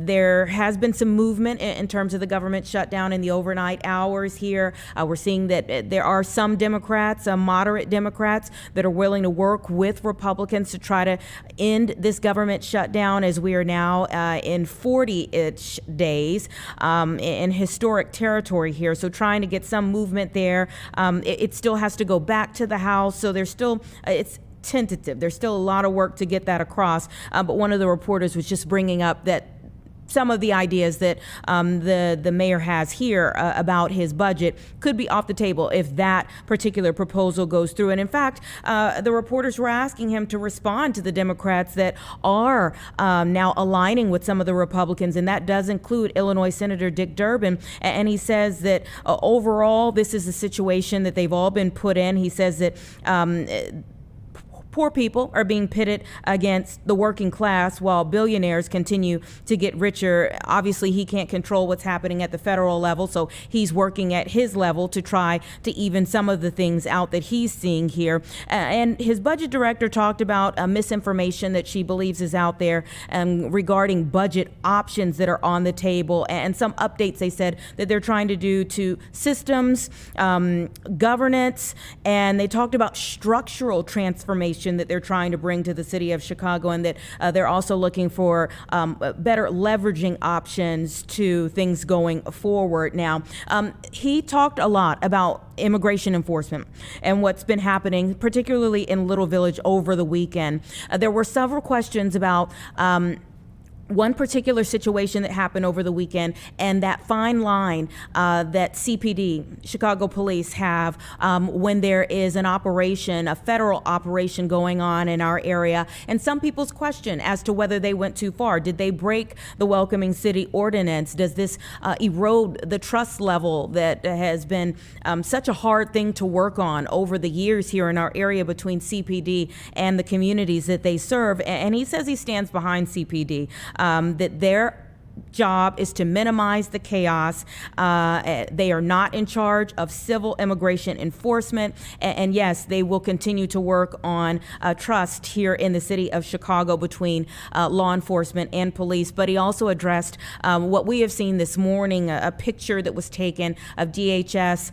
there has been some movement in terms of the government shutdown in the overnight hours here. We're seeing that there are some Democrats, moderate Democrats, that are willing to work with Republicans to try to end this government shutdown, as we are now in 40-ish days in historic territory here. So trying to get some movement there. It still has to go back to the House, so there's still, it's tentative. There's still a lot of work to get that across. But one of the reporters was just bringing up that some of the ideas that the mayor has here about his budget could be off the table if that particular proposal goes through. And in fact, the reporters were asking him to respond to the Democrats that are now aligning with some of the Republicans, and that does include Illinois Senator Dick Durbin. And he says that overall, this is a situation that they've all been put in. He says that poor people are being pitted against the working class while billionaires continue to get richer. Obviously, he can't control what's happening at the federal level, so he's working at his level to try to even some of the things out that he's seeing here. And his budget director talked about misinformation that she believes is out there regarding budget options that are on the table, and some updates they said that they're trying to do to systems, governance, and they talked about structural transformation that they're trying to bring to the city of Chicago, and that they're also looking for better leveraging options to things going forward. Now, he talked a lot about immigration enforcement and what's been happening, particularly in Little Village over the weekend. There were several questions about one particular situation that happened over the weekend, and that fine line that CPD, Chicago Police, have when there is an operation, a federal operation going on in our area, and some people's question as to whether they went too far. Did they break the Welcoming City Ordinance? Does this erode the trust level that has been such a hard thing to work on over the years here in our area between CPD and the communities that they serve? And he says he stands behind CPD. That their job is to minimize the chaos. They are not in charge of civil immigration enforcement. And yes, they will continue to work on trust here in the city of Chicago between law enforcement and police. But he also addressed what we have seen this morning, a picture that was taken of DHS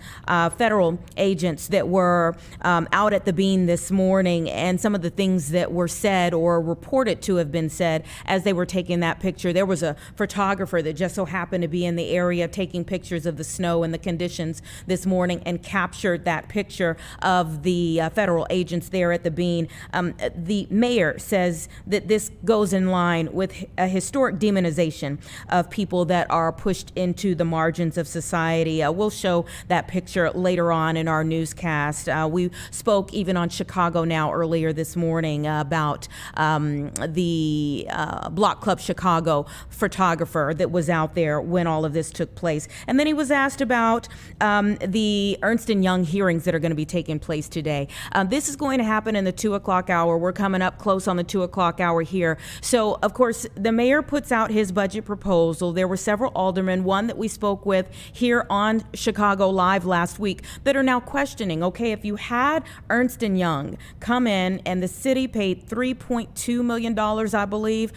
federal agents that were out at the Bean this morning, and some of the things that were said or reported to have been said as they were taking that picture. There was a photographer that just so happened to be in the area taking pictures of the snow and the conditions this morning and captured that picture of the federal agents there at the Bean. The mayor says that this goes in line with a historic demonization of people that are pushed into the margins of society. We'll show that picture later on in our newscast. We spoke even on Chicago Now earlier this morning about the Block Club Chicago photographer that was out there when all of this took place. And then he was asked about the Ernst & Young hearings that are going to be taking place today. This is going to happen in the 2 o'clock hour. We're coming up close on the 2 o'clock hour here. So, of course, the mayor puts out his budget proposal. There were several aldermen, one that we spoke with here on Chicago Live last week, that are now questioning, okay, if you had Ernst & Young come in and the city paid $3.2 million, I believe,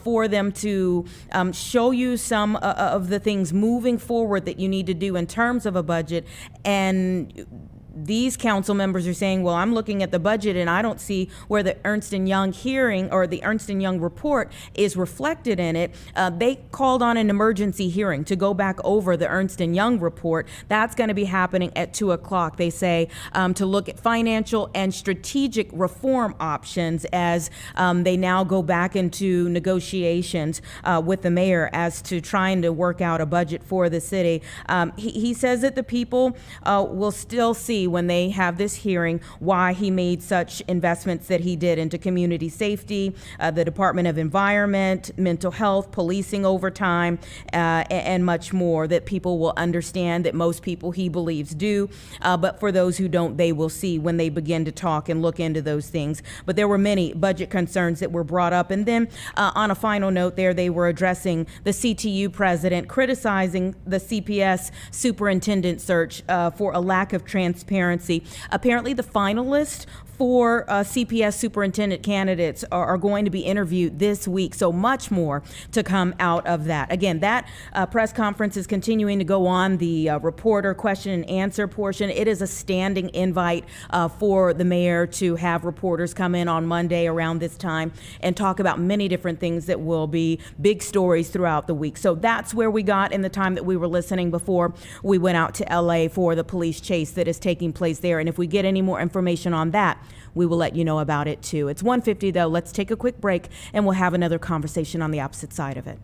for them to show you some of the things moving forward that you need to do in terms of a budget, and these council members are saying, well, I'm looking at the budget and I don't see where the Ernst & Young hearing or the Ernst & Young report is reflected in it. They called on an emergency hearing to go back over the Ernst & Young report. That's going to be happening at 2 o'clock, they say, to look at financial and strategic reform options as they now go back into negotiations with the mayor as to trying to work out a budget for the city. He says that the people will still see see when they have this hearing why he made such investments that he did into community safety, the Department of Environment, mental health, policing overtime, and much more, that people will understand, that most people, he believes, do. But for those who don't, they will see when they begin to talk and look into those things. But there were many budget concerns that were brought up. And then on a final note there, they were addressing the CTU president, criticizing the CPS superintendent search for a lack of transparency. Apparently the finalists for CPS superintendent candidates are going to be interviewed this week, so much more to come out of that. Again, that press conference is continuing to go on, the reporter question and answer portion. It is a standing invite for the mayor to have reporters come in on Monday around this time and talk about many different things that will be big stories throughout the week. So that's where we got in the time that we were listening before we went out to LA for the police chase that is taking place there. And if we get any more information on that, we will let you know about it too. It's 1:50 though. Let's take a quick break and we'll have another conversation on the opposite side of it.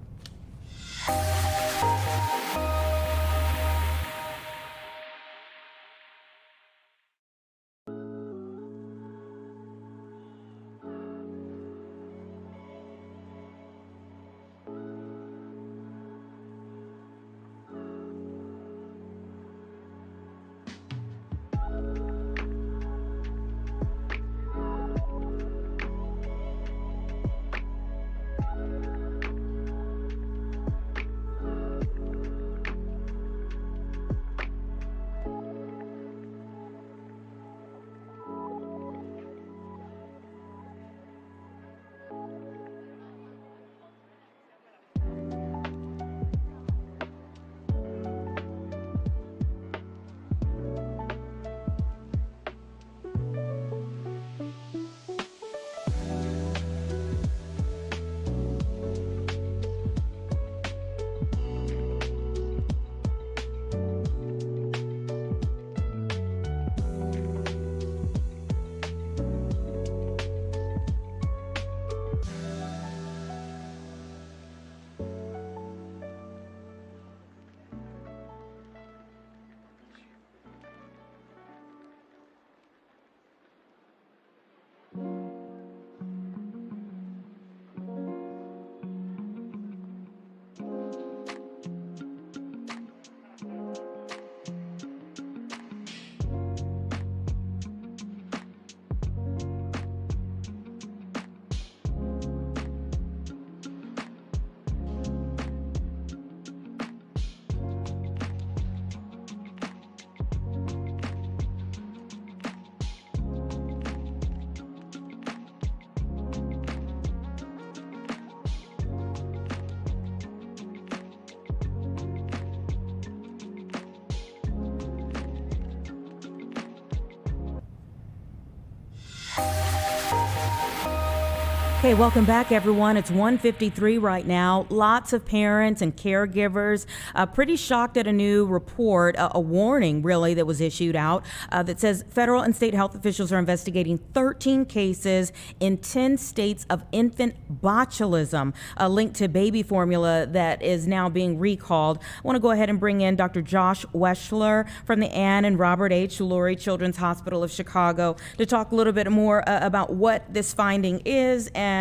Okay, welcome back, everyone. It's 1:53 right now. Lots of parents and caregivers pretty shocked at a new report, a warning, really, that was issued out that says federal and state health officials are investigating 13 cases in 10 states of infant botulism, linked to baby formula that is now being recalled. I want to go ahead and bring in Dr. Josh Weschler from the Ann and Robert H. Lurie Children's Hospital of Chicago to talk a little bit more about what this finding is and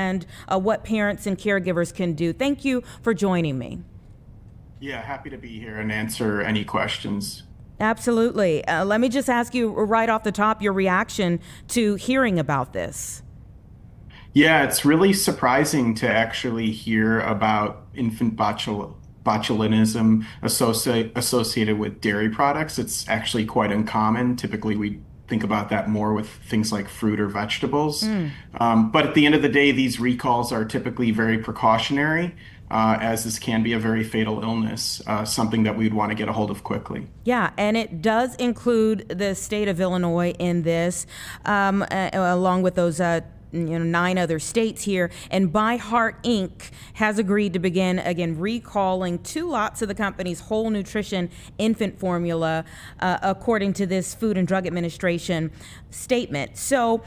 what parents and caregivers can do. Thank you for joining me. Yeah, happy to be here and answer any questions. Absolutely. Let me just ask you right off the top your reaction to hearing about this. Yeah, it's really surprising to actually hear about infant botulinism associated with dairy products. It's actually quite uncommon. Typically, we think about that more with things like fruit or vegetables. But at the end of the day, these recalls are typically very precautionary, as this can be a very fatal illness, something that we'd want to get a hold of quickly. Yeah, and it does include the state of Illinois in this, along with those 9 other states here. And By Heart Inc. has agreed to begin, again, recalling 2 lots of the company's whole nutrition infant formula, according to this Food and Drug Administration statement. So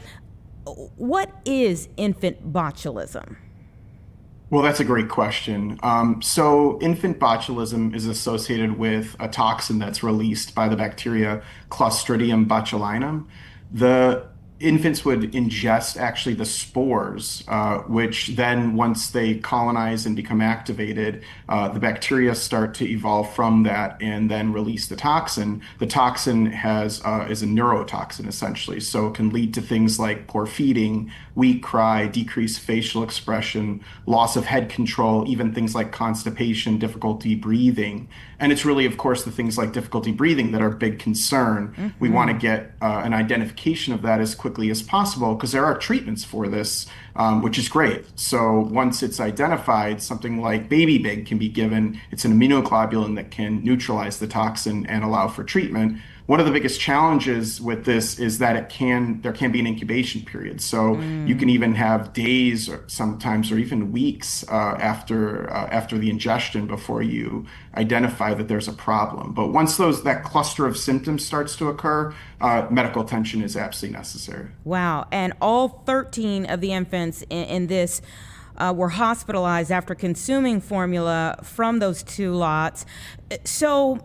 what is infant botulism? Well, that's a great question. So, infant botulism is associated with a toxin that's released by the bacteria Clostridium botulinum. The infants would ingest actually the spores, which then, once they colonize and become activated, the bacteria start to evolve from that and then release the toxin. The toxin is a neurotoxin essentially, so it can lead to things like poor feeding, weak cry, decreased facial expression, loss of head control, even things like constipation, difficulty breathing. And it's really, of course, the things like difficulty breathing that are a big concern. We want to get an identification of that as quickly as possible because there are treatments for this, which is great. So once it's identified, something like Baby Big can be given. It's an immunoglobulin that can neutralize the toxin and allow for treatment. One of the biggest challenges with this is that there can be an incubation period. So you can even have days or sometimes or even weeks after the ingestion before you identify that there's a problem. But once that cluster of symptoms starts to occur, medical attention is absolutely necessary. Wow. And all 13 of the infants in this were hospitalized after consuming formula from those 2 lots. So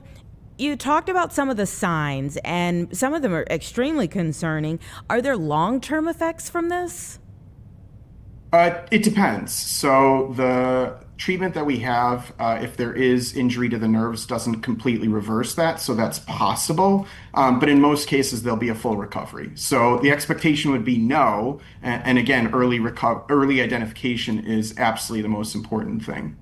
you talked about some of the signs, and some of them are extremely concerning. Are there long-term effects from this? It depends. So the treatment that we have, if there is injury to the nerves, doesn't completely reverse that. So that's possible. But in most cases, there'll be a full recovery. So the expectation would be no. And again, early identification is absolutely the most important thing.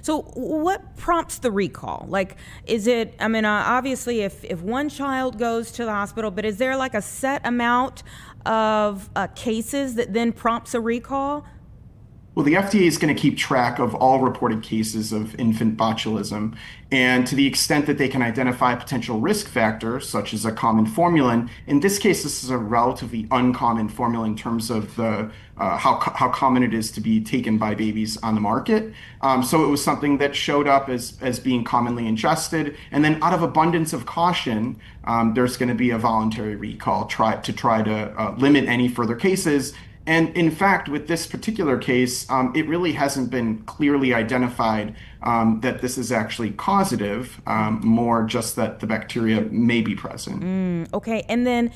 So what prompts the recall? Like, is it, I mean, obviously if one child goes to the hospital, but is there like a set amount of cases that then prompts a recall? Well, the FDA is going to keep track of all reported cases of infant botulism. And to the extent that they can identify a potential risk factor, such as a common formulan, in this case, this is a relatively uncommon formula in terms of how common it is to be taken by babies on the market. So it was something that showed up as being commonly ingested. And then out of abundance of caution, there's going to be a voluntary recall to try to limit any further cases. And in fact, with this particular case, it really hasn't been clearly identified that this is actually causative, more just that the bacteria may be present. Okay, and then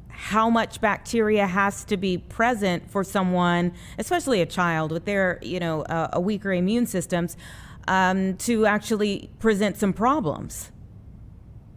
how much bacteria has to be present for someone, especially a child with their, a weaker immune systems, to actually present some problems?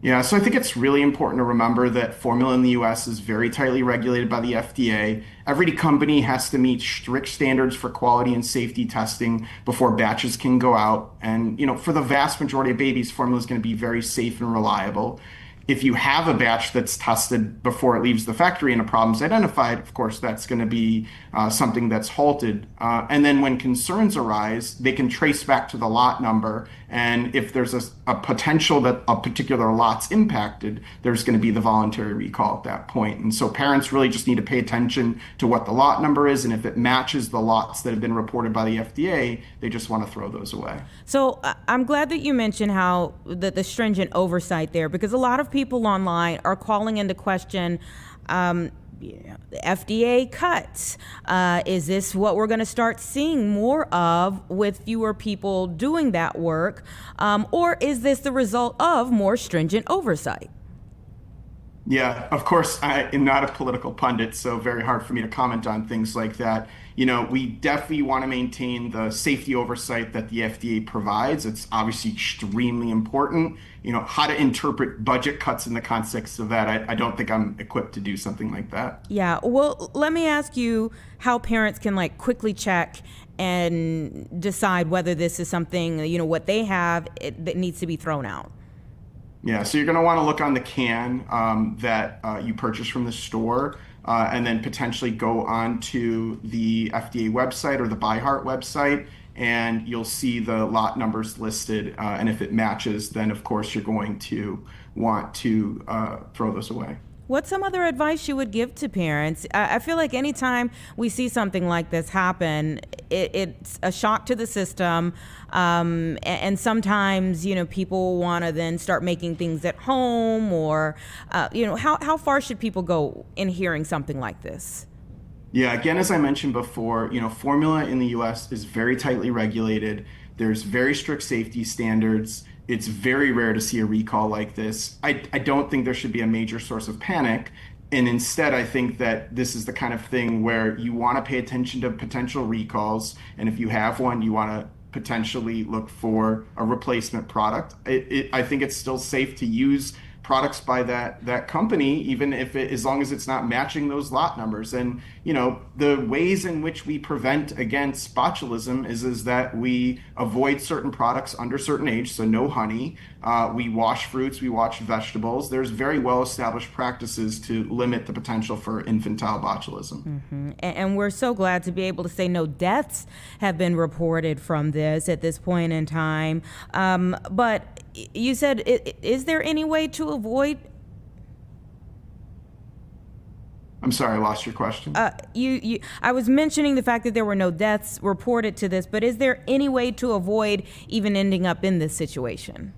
Yeah, so I think it's really important to remember that formula in the US is very tightly regulated by the FDA. Every company has to meet strict standards for quality and safety testing before batches can go out. And, for the vast majority of babies, formula is going to be very safe and reliable. If you have a batch that's tested before it leaves the factory and a problem's identified, of course, that's going to be something that's halted. And then when concerns arise, they can trace back to the lot number. And if there's a potential that a particular lot's impacted, there's going to be the voluntary recall at that point. And so parents really just need to pay attention to what the lot number is. And if it matches the lots that have been reported by the FDA, they just want to throw those away. So I'm glad that you mentioned how the stringent oversight there, because a lot of people online are calling into question the FDA cuts. Is this what we're going to start seeing more of with fewer people doing that work? Or is this the result of more stringent oversight? Yeah, of course, I am not a political pundit, so very hard for me to comment on things like that. We definitely want to maintain the safety oversight that the FDA provides. It's obviously extremely important. How to interpret budget cuts in the context of that, I don't think I'm equipped to do something like that. Yeah, well, let me ask you how parents can quickly check and decide whether this is something, what they have that needs to be thrown out. Yeah, so you're going to want to look on the can that you purchase from the store, and then potentially go on to the FDA website or the ByHeart website, and you'll see the lot numbers listed. And if it matches, then of course you're going to want to throw those away. What's some other advice you would give to parents? I feel like anytime we see something like this happen, it's a shock to the system. And sometimes, people want to then start making things at home or, how far should people go in hearing something like this? Yeah, again, as I mentioned before, formula in the US is very tightly regulated. There's very strict safety standards. It's very rare to see a recall like this. I don't think there should be a major source of panic. And instead, I think that this is the kind of thing where you want to pay attention to potential recalls. And if you have one, you want to potentially look for a replacement product. I think it's still safe to use products by that company, even if as long as it's not matching those lot numbers. And the ways in which we prevent against botulism is that we avoid certain products under certain age, so no honey. We wash fruits, we wash vegetables. There's very well established practices to limit the potential for infantile botulism. Mm-hmm. And we're so glad to be able to say no deaths have been reported from this at this point in time. But you said, is there any way to avoid? I'm sorry, I lost your question. I was mentioning the fact that there were no deaths reported to this, but is there any way to avoid even ending up in this situation?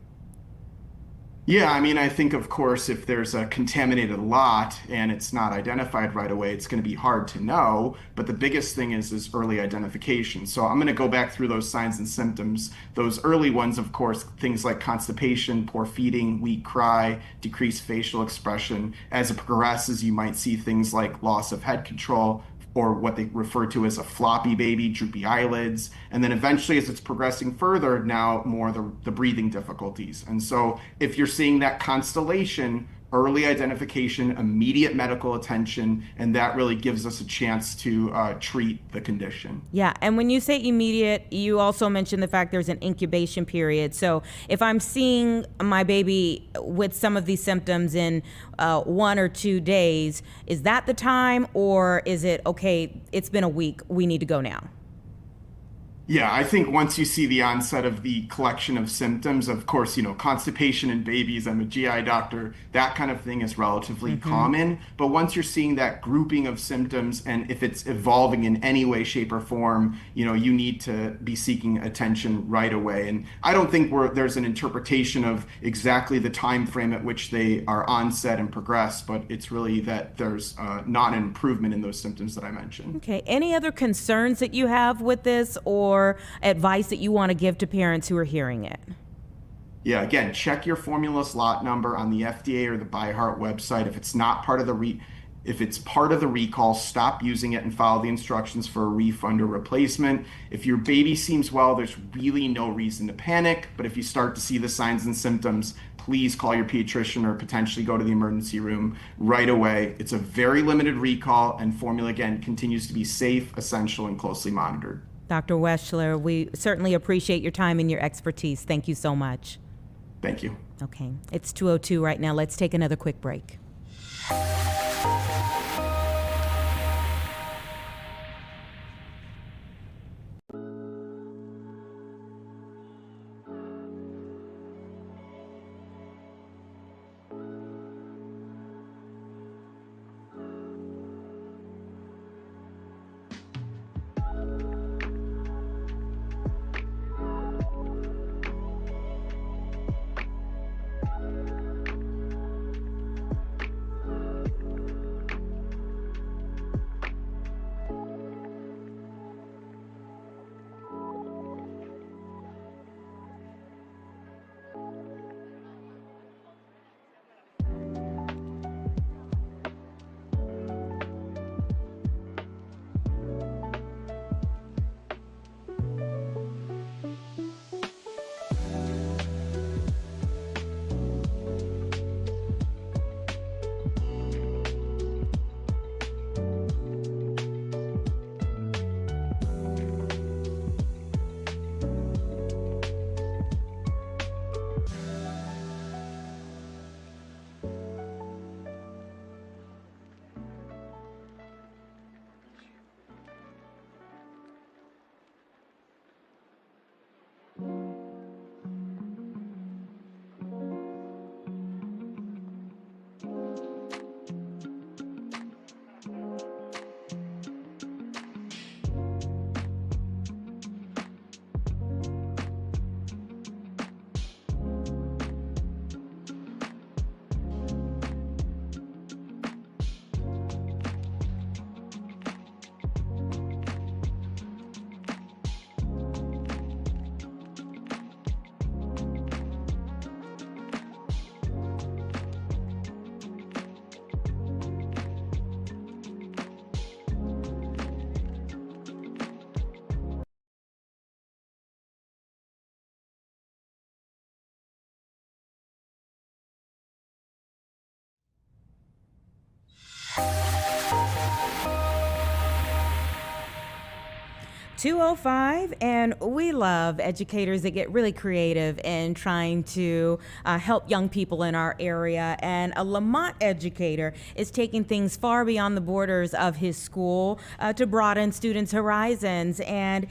Yeah, I mean, I think, of course, if there's a contaminated lot and it's not identified right away, it's going to be hard to know. But the biggest thing is early identification. So I'm going to go back through those signs and symptoms. Those early ones, of course, things like constipation, poor feeding, weak cry, decreased facial expression. As it progresses, you might see things like loss of head control, or what they refer to as a floppy baby, droopy eyelids. And then eventually, as it's progressing further, now more the breathing difficulties. And so if you're seeing that constellation, early identification, immediate medical attention, and that really gives us a chance to treat the condition. Yeah, and when you say immediate, you also mentioned the fact there's an incubation period. So if I'm seeing my baby with some of these symptoms in 1 or 2 days, is that the time, or is it, okay, it's been a week, we need to go now? Yeah, I think once you see the onset of the collection of symptoms, of course, constipation in babies, I'm a GI doctor, that kind of thing is relatively common. But once you're seeing that grouping of symptoms, and if it's evolving in any way, shape, or form, you need to be seeking attention right away. And I don't think there's an interpretation of exactly the time frame at which they are onset and progress, but it's really that there's not an improvement in those symptoms that I mentioned. Okay, any other concerns that you have with this, or advice that you want to give to parents who are hearing it? Yeah, again, check your formula slot number on the FDA or the ByHeart website. If it's not part of if it's part of the recall, stop using it and follow the instructions for a refund or replacement. If your baby seems well, there's really no reason to panic. But if you start to see the signs and symptoms, please call your pediatrician or potentially go to the emergency room right away. It's a very limited recall, and formula, again, continues to be safe, essential, and closely monitored. Dr. Weschler, we certainly appreciate your time and your expertise. Thank you so much. Thank you. Okay, it's 2:02 right now. Let's take another quick break. 2:05, and we love educators that get really creative in trying to help young people in our area. And a Lamont educator is taking things far beyond the borders of his school to broaden students' horizons. And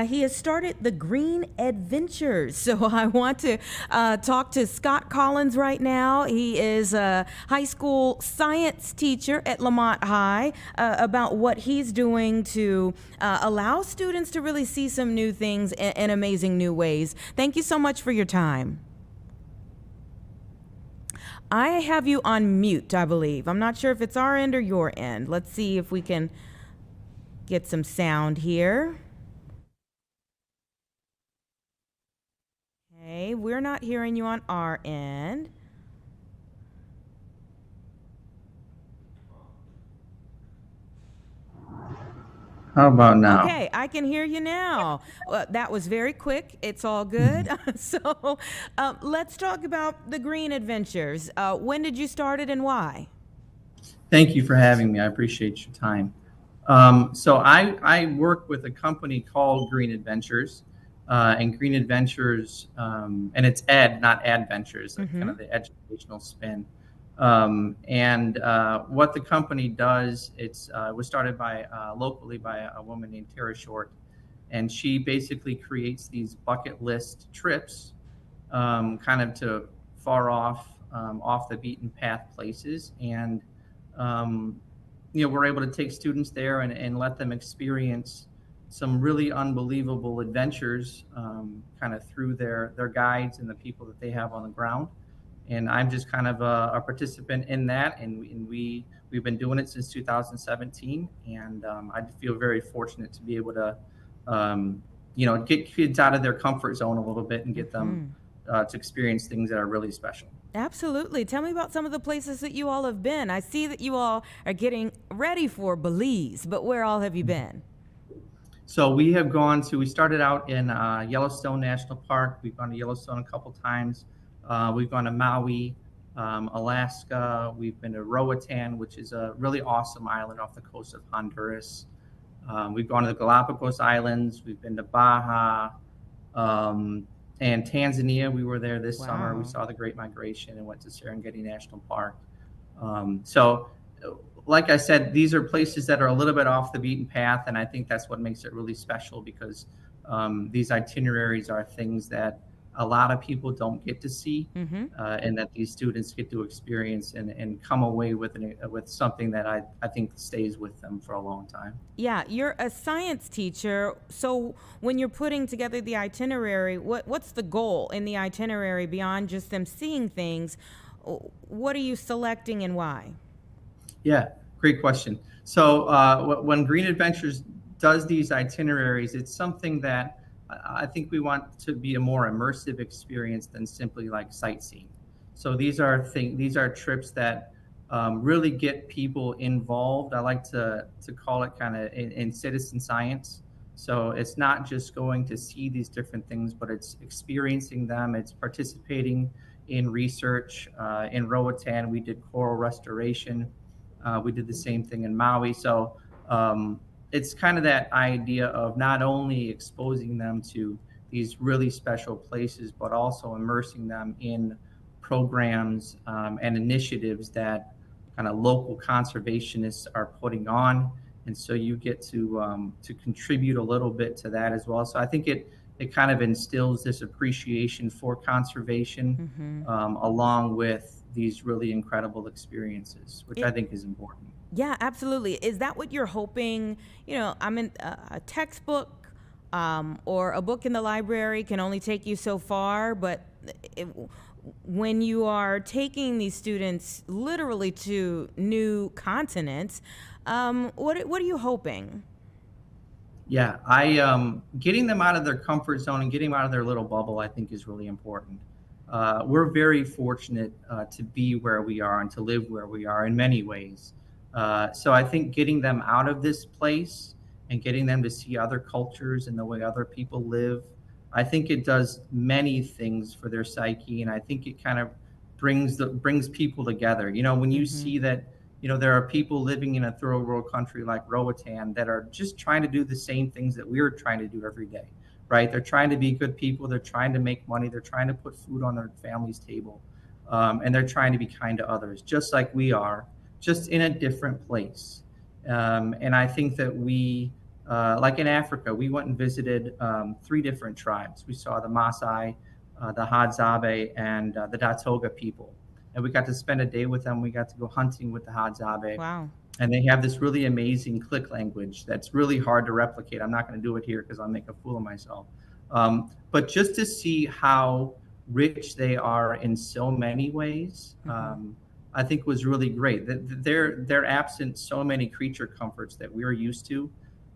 he has started the Green Adventures. So I want to talk to Scott Collins right now. He is a high school science teacher at Lamont High about what he's doing to allow students to really see some new things in amazing new ways. Thank you so much for your time. I have you on mute, I believe. I'm not sure if it's our end or your end. Let's see if we can get some sound here. Okay, we're not hearing you on our end. How about now? Okay, I can hear you now. That was very quick. It's all good. So let's talk about the Green Adventures. When did you start it and why? Thank you for having me. I appreciate your time. So I work with a company called Green Adventures. And Green Adventures, and it's ed, not adventures, kind of the educational spin. What the company does, it was started by locally by a woman named Tara Short, and she basically creates these bucket list trips, kind of to far off the beaten path places, and we're able to take students there and let them experience some really unbelievable adventures, kind of through their guides and the people that they have on the ground. And I'm just kind of a participant in that, and we've been doing it since 2017, and I feel very fortunate to be able to, get kids out of their comfort zone a little bit and get them to experience things that are really special. Absolutely. Tell me about some of the places that you all have been. I see that you all are getting ready for Belize, but where all have you been? So we started out in Yellowstone National Park. We've gone to Yellowstone a couple times. We've gone to Maui, Alaska. We've been to Roatan, which is a really awesome island off the coast of Honduras. We've gone to the Galapagos Islands. We've been to Baja, and Tanzania. We were there this summer. We saw the Great Migration and went to Serengeti National Park. So like I said, these are places that are a little bit off the beaten path, and I think that's what makes it really special, because these itineraries are things that a lot of people don't get to see, and that these students get to experience and come away with something that I think stays with them for a long time. Yeah, you're a science teacher, so when you're putting together the itinerary, what's the goal in the itinerary beyond just them seeing things? What are you selecting and why? Yeah, great question. So when Green Adventures does these itineraries, it's something that I think we want to be a more immersive experience than simply like sightseeing. So these are trips that really get people involved. I like to call it kind of in citizen science. So it's not just going to see these different things, but it's experiencing them. It's participating in research. In Roatan, we did coral restoration. We did the same thing in Maui. So it's kind of that idea of not only exposing them to these really special places, but also immersing them in programs and initiatives that kind of local conservationists are putting on. And so you get to contribute a little bit to that as well. So I think it kind of instills this appreciation for conservation, along with these really incredible experiences, which I think is important. Yeah, absolutely. Is that what you're hoping? I'm in a textbook or a book in the library can only take you so far, but when you are taking these students literally to new continents, what are you hoping? Yeah, getting them out of their comfort zone and getting them out of their little bubble, I think, is really important. We're very fortunate to be where we are and to live where we are in many ways. So I think getting them out of this place and getting them to see other cultures and the way other people live, I think it does many things for their psyche, and I think it kind of brings people together. When you see that there are people living in a third world country like Roatan that are just trying to do the same things that we're trying to do every day, right? They're trying to be good people. They're trying to make money. They're trying to put food on their family's table. And they're trying to be kind to others, just like we are, just in a different place. And I think that we, like in Africa, we went and visited 3 different tribes. We saw the Maasai, the Hadzabe, and the Datoga people. And we got to spend a day with them. We got to go hunting with the Hadzabe. Wow. And they have this really amazing click language that's really hard to replicate. I'm not going to do it here because I'll make a fool of myself. But just to see how rich they are in so many ways, I think was really great. They're absent so many creature comforts that we're used to,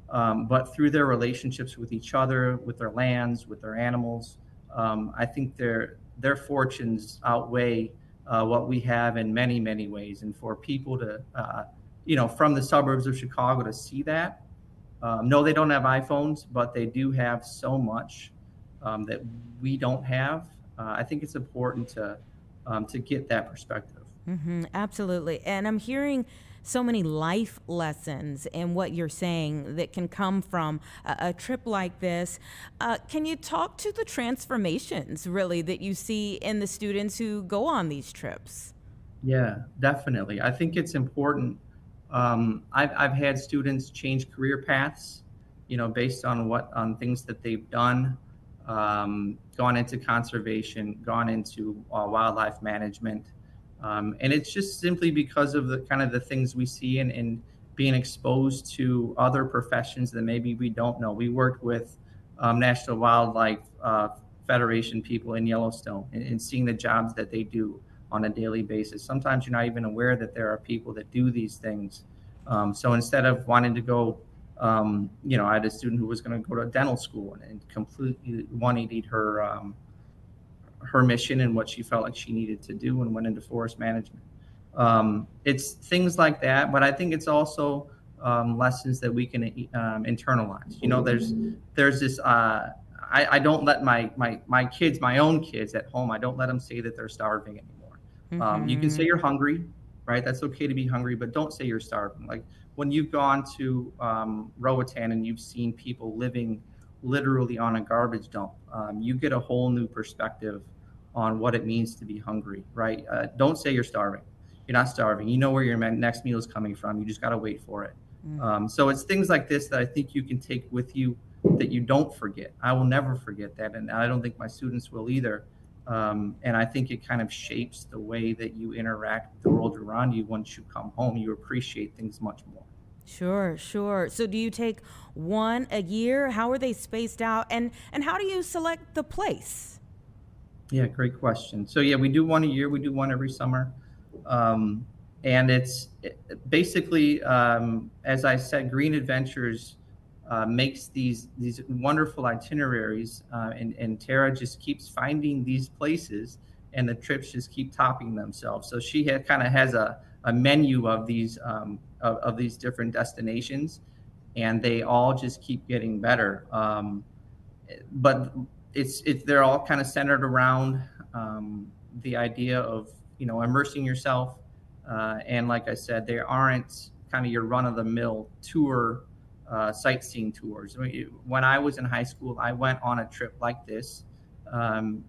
but through their relationships with each other, with their lands, with their animals, I think their fortunes outweigh what we have in many, many ways. And for people to, from the suburbs of Chicago to see that, no, they don't have iPhones, but they do have so much that we don't have. I think it's important to get that perspective. Absolutely. And I'm hearing so many life lessons in what you're saying that can come from a trip like this. Can you talk to the transformations really that you see in the students who go on these trips? Yeah, definitely. I think it's important. I've had students change career paths, based on things that they've done, gone into conservation, gone into wildlife management. And it's just simply because of the kind of the things we see and being exposed to other professions that maybe we don't know. We worked with National Wildlife Federation people in Yellowstone and seeing the jobs that they do on a daily basis. Sometimes you're not even aware that there are people that do these things. So instead of wanting to go, I had a student who was going to go to dental school and completely 180'd her mission and what she felt like she needed to do and went into forest management. It's things like that, but I think it's also lessons that we can internalize. There's this, I don't let my kids, my own kids at home, I don't let them say that they're starving anymore. You can say you're hungry, right? That's okay to be hungry, but don't say you're starving. Like when you've gone to Roatan and you've seen people living literally on a garbage dump, you get a whole new perspective on what it means to be hungry, right? Don't say you're starving. You're not starving. You know where your next meal is coming from. You just got to wait for it. So it's things like this that I think you can take with you that you don't forget. I will never forget that, and I don't think my students will either. And I think it kind of shapes the way that you interact with the world around you. Once you come home, you appreciate things much more. Sure. So do you take one a year? How are they spaced out? And how do you select the place? Yeah, great question. So yeah, we do one a year. We do one every summer. And it's basically, as I said, Green Adventures makes these wonderful itineraries, and Tara just keeps finding these places, and the trips just keep topping themselves. So she kind of has a menu of these different destinations, and they all just keep getting better. But they're all kind of centered around the idea of immersing yourself, and like I said, they aren't kind of your run-of-the-mill tour. Sightseeing tours. When I was in high school, I went on a trip like this, and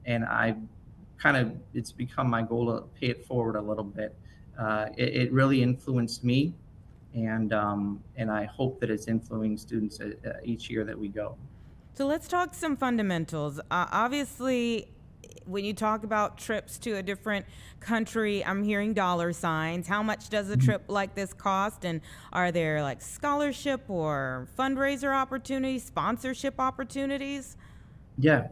it's become my goal to pay it forward a little bit. It really influenced me, and I hope that it's influencing students each year that we go. So let's talk some fundamentals. Obviously, when you talk about trips to a different country, I'm hearing dollar signs. How much does a trip like this cost? And are there like scholarship or fundraiser opportunities, sponsorship opportunities? Yeah.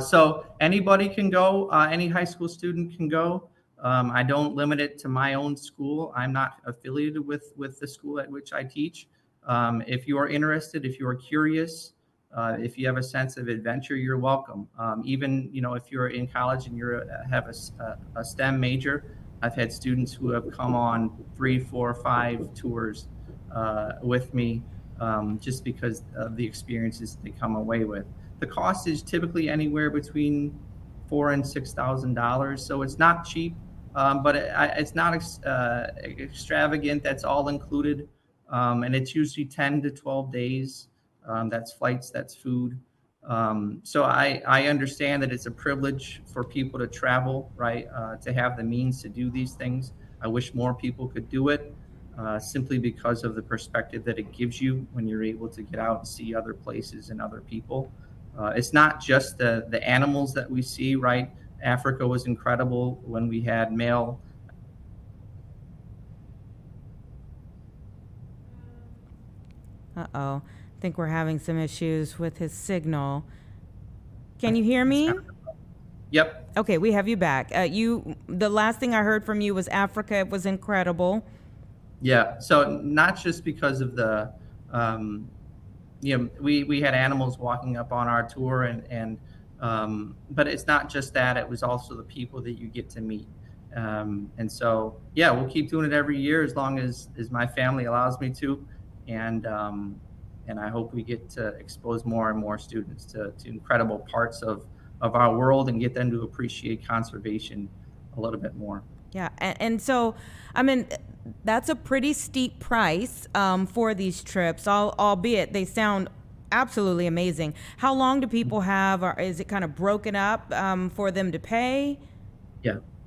So anybody can go. Any high school student can go. I don't limit it to my own school. I'm not affiliated with the school at which I teach. If you are interested, if you are curious, if you have a sense of adventure, you're welcome. Even if you're in college and you have a STEM major, I've had students who have come on 3, 4, 5 tours with me, just because of the experiences they come away with. The cost is typically anywhere between $4,000 and $6,000, so it's not cheap. but it's not extravagant. That's all included, and it's usually 10 to 12 days. That's flights, that's food. So I understand that it's a privilege for people to travel, right? To have the means to do these things. I wish more people could do it, simply because of the perspective that it gives you when you're able to get out and see other places and other people. It's not just the animals that we see, right? Africa was incredible when we had male. Uh-oh. I think we're having some issues with his signal. Can you hear me? Yep. Okay, we have you back. The last thing I heard from you was Africa was incredible. Yeah. So not just because of the, we had animals walking up on our tour, but it's not just that. It was also the people that you get to meet. And so, yeah, we'll keep doing it every year as long as my family allows me to. And I hope we get to expose more and more students to incredible parts of our world and get them to appreciate conservation a little bit more. Yeah, and so, I mean, that's a pretty steep price for these trips, albeit they sound absolutely amazing. How long do people have, or is it kind of broken up for them to pay?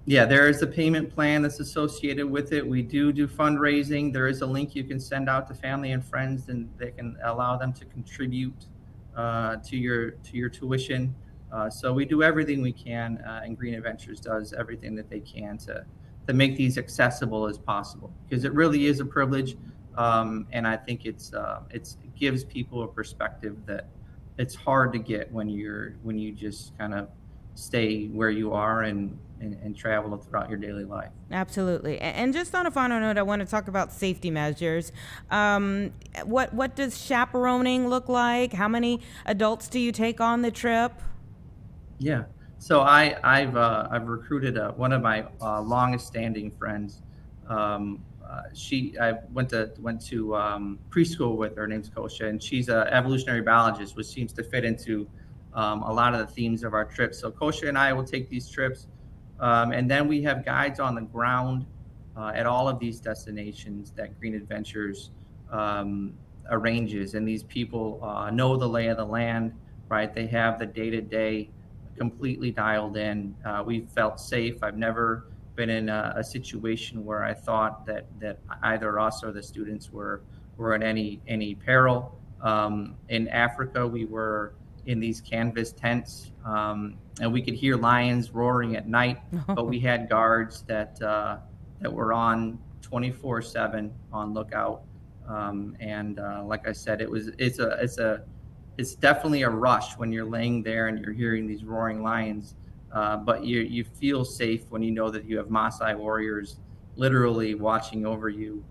Yeah, there is a payment plan that's associated with it. We do fundraising. There is a link you can send out to family and friends, and they can allow them to contribute to your tuition. So we do everything we can, and Green Adventures does everything that they can to make these accessible as possible, because it really is a privilege, and I think it gives people a perspective that it's hard to get when you just kind of stay where you are and travel throughout your daily life. Absolutely. And just on a final note, I want to talk about safety measures. What does chaperoning look like? How many adults do you take on the trip? Yeah. So I've recruited one of my longest standing friends. I went to preschool with her. Her name's Kosha, and she's an evolutionary biologist, which seems to fit into a lot of the themes of our trips. So Kosha and I will take these trips, and then we have guides on the ground at all of these destinations that Green Adventures arranges, and these people know the lay of the land, right? They have the day-to-day completely dialed in. We felt safe. I've never been in a situation where I thought that either us or the students were in any peril. In Africa, we were in these canvas tents, and we could hear lions roaring at night, but we had guards that were on 24/7 on lookout. And like I said, it's definitely a rush when you're laying there and you're hearing these roaring lions, but you feel safe when you know that you have Maasai warriors literally watching over you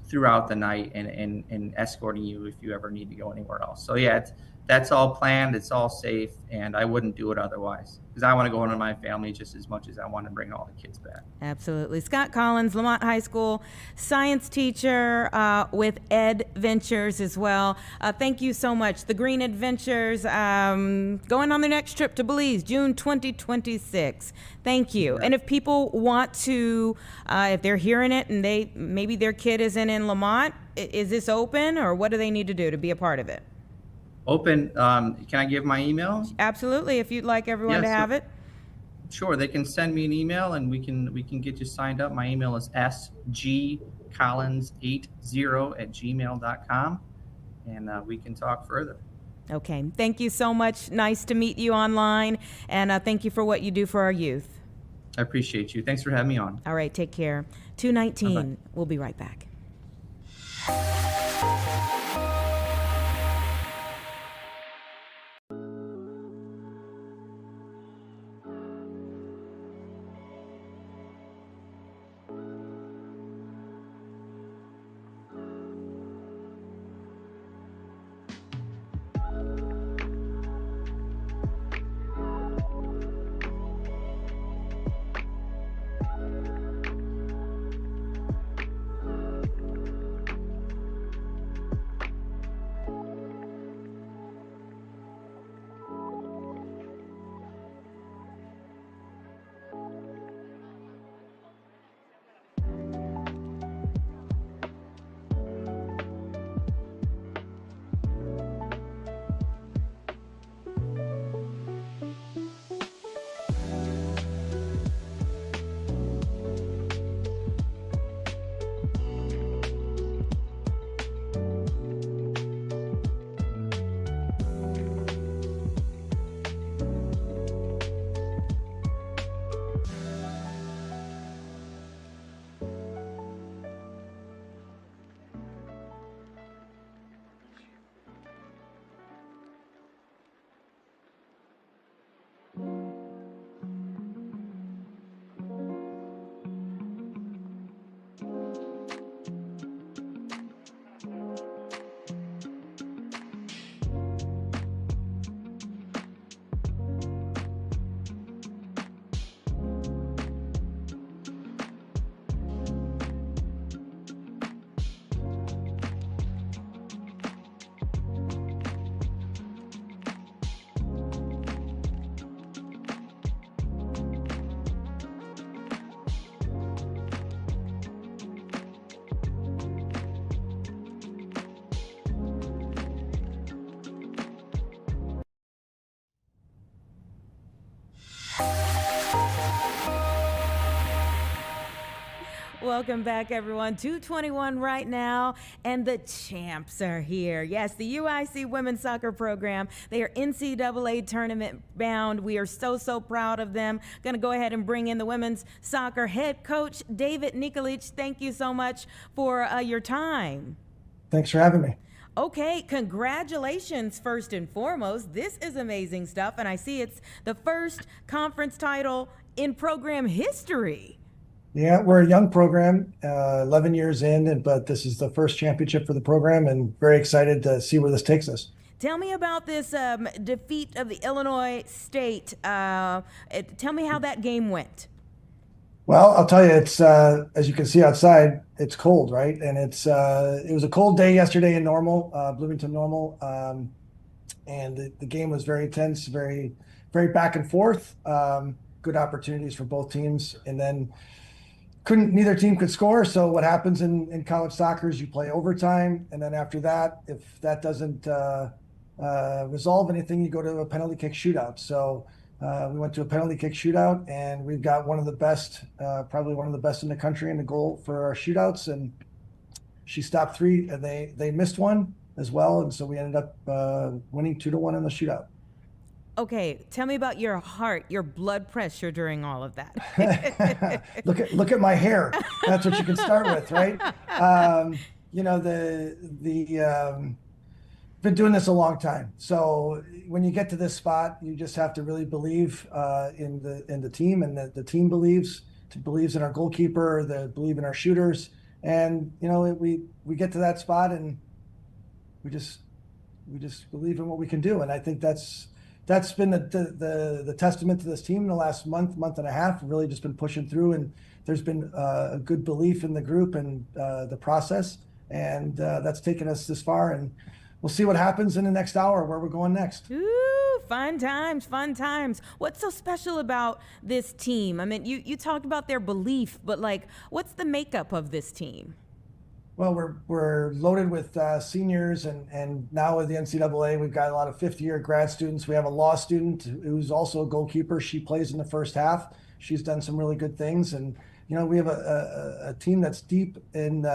throughout the night and escorting you if you ever need to go anywhere else. So yeah, that's all planned, it's all safe, and I wouldn't do it otherwise, because I want to go into my family just as much as I want to bring all the kids back. Absolutely. Scott Collins, Lamont High School science teacher with Ed Ventures as well. Thank you so much. The Green Adventures going on their next trip to Belize, June 2026. Thank you. And if people want to, if they're hearing it and maybe their kid isn't in Lamont, is this open, or what do they need to do to be a part of it? Open. Can I give my email? Absolutely, if you'd like everyone to have it. Sure, they can send me an email and we can get you signed up. My email is sgcollins80@gmail.com, and we can talk further. Okay, thank you so much. Nice to meet you online, and thank you for what you do for our youth. I appreciate you. Thanks for having me on. All right, take care. 2:19. We'll be right back. Welcome back, everyone. 2:21 right now, and the champs are here. Yes, the UIC women's soccer program. They are NCAA tournament bound. We are so proud of them. Going to go ahead and bring in the women's soccer head coach, David Nikolic. Thank you so much for your time. Thanks for having me. Okay, congratulations first and foremost. This is amazing stuff, and I see it's the first conference title in program history. Yeah, we're a young program, 11 years in, but this is the first championship for the program, and very excited to see where this takes us. Tell me about this defeat of the Illinois State. Tell me how that game went. Well, I'll tell you, it's as you can see outside, it's cold, right? And it was a cold day yesterday in Normal, Bloomington Normal, and the game was very intense, very back and forth. Good opportunities for both teams, and then neither team could score. So what happens in college soccer is you play overtime, and then after that, if that doesn't resolve anything, you go to a penalty kick shootout. So we went to a penalty kick shootout, and we've got one of the best, probably one of the best in the country in the goal for our shootouts. And she stopped 3, and they missed one as well, and so we ended up winning 2-1 in the shootout. Okay, tell me about your heart, your blood pressure during all of that. Look at my hair. That's what you can start with, right? Been doing this a long time. So when you get to this spot, you just have to really believe in the team, and the team believes in our goalkeeper, believe in our shooters, and we get to that spot, and we just believe in what we can do, and I think that's been the testament to this team in the last month and a half. We've really just been pushing through, and there's been a good belief in the group and the process, and that's taken us this far. And we'll see what happens in the next hour, where we're going next. Ooh, fun times. What's so special about this team? I mean, you talked about their belief, but what's the makeup of this team? Well, we're loaded with seniors, and now with the NCAA, we've got a lot of fifth-year grad students. We have a law student who's also a goalkeeper. She plays in the first half. She's done some really good things, and we have a team that's deep in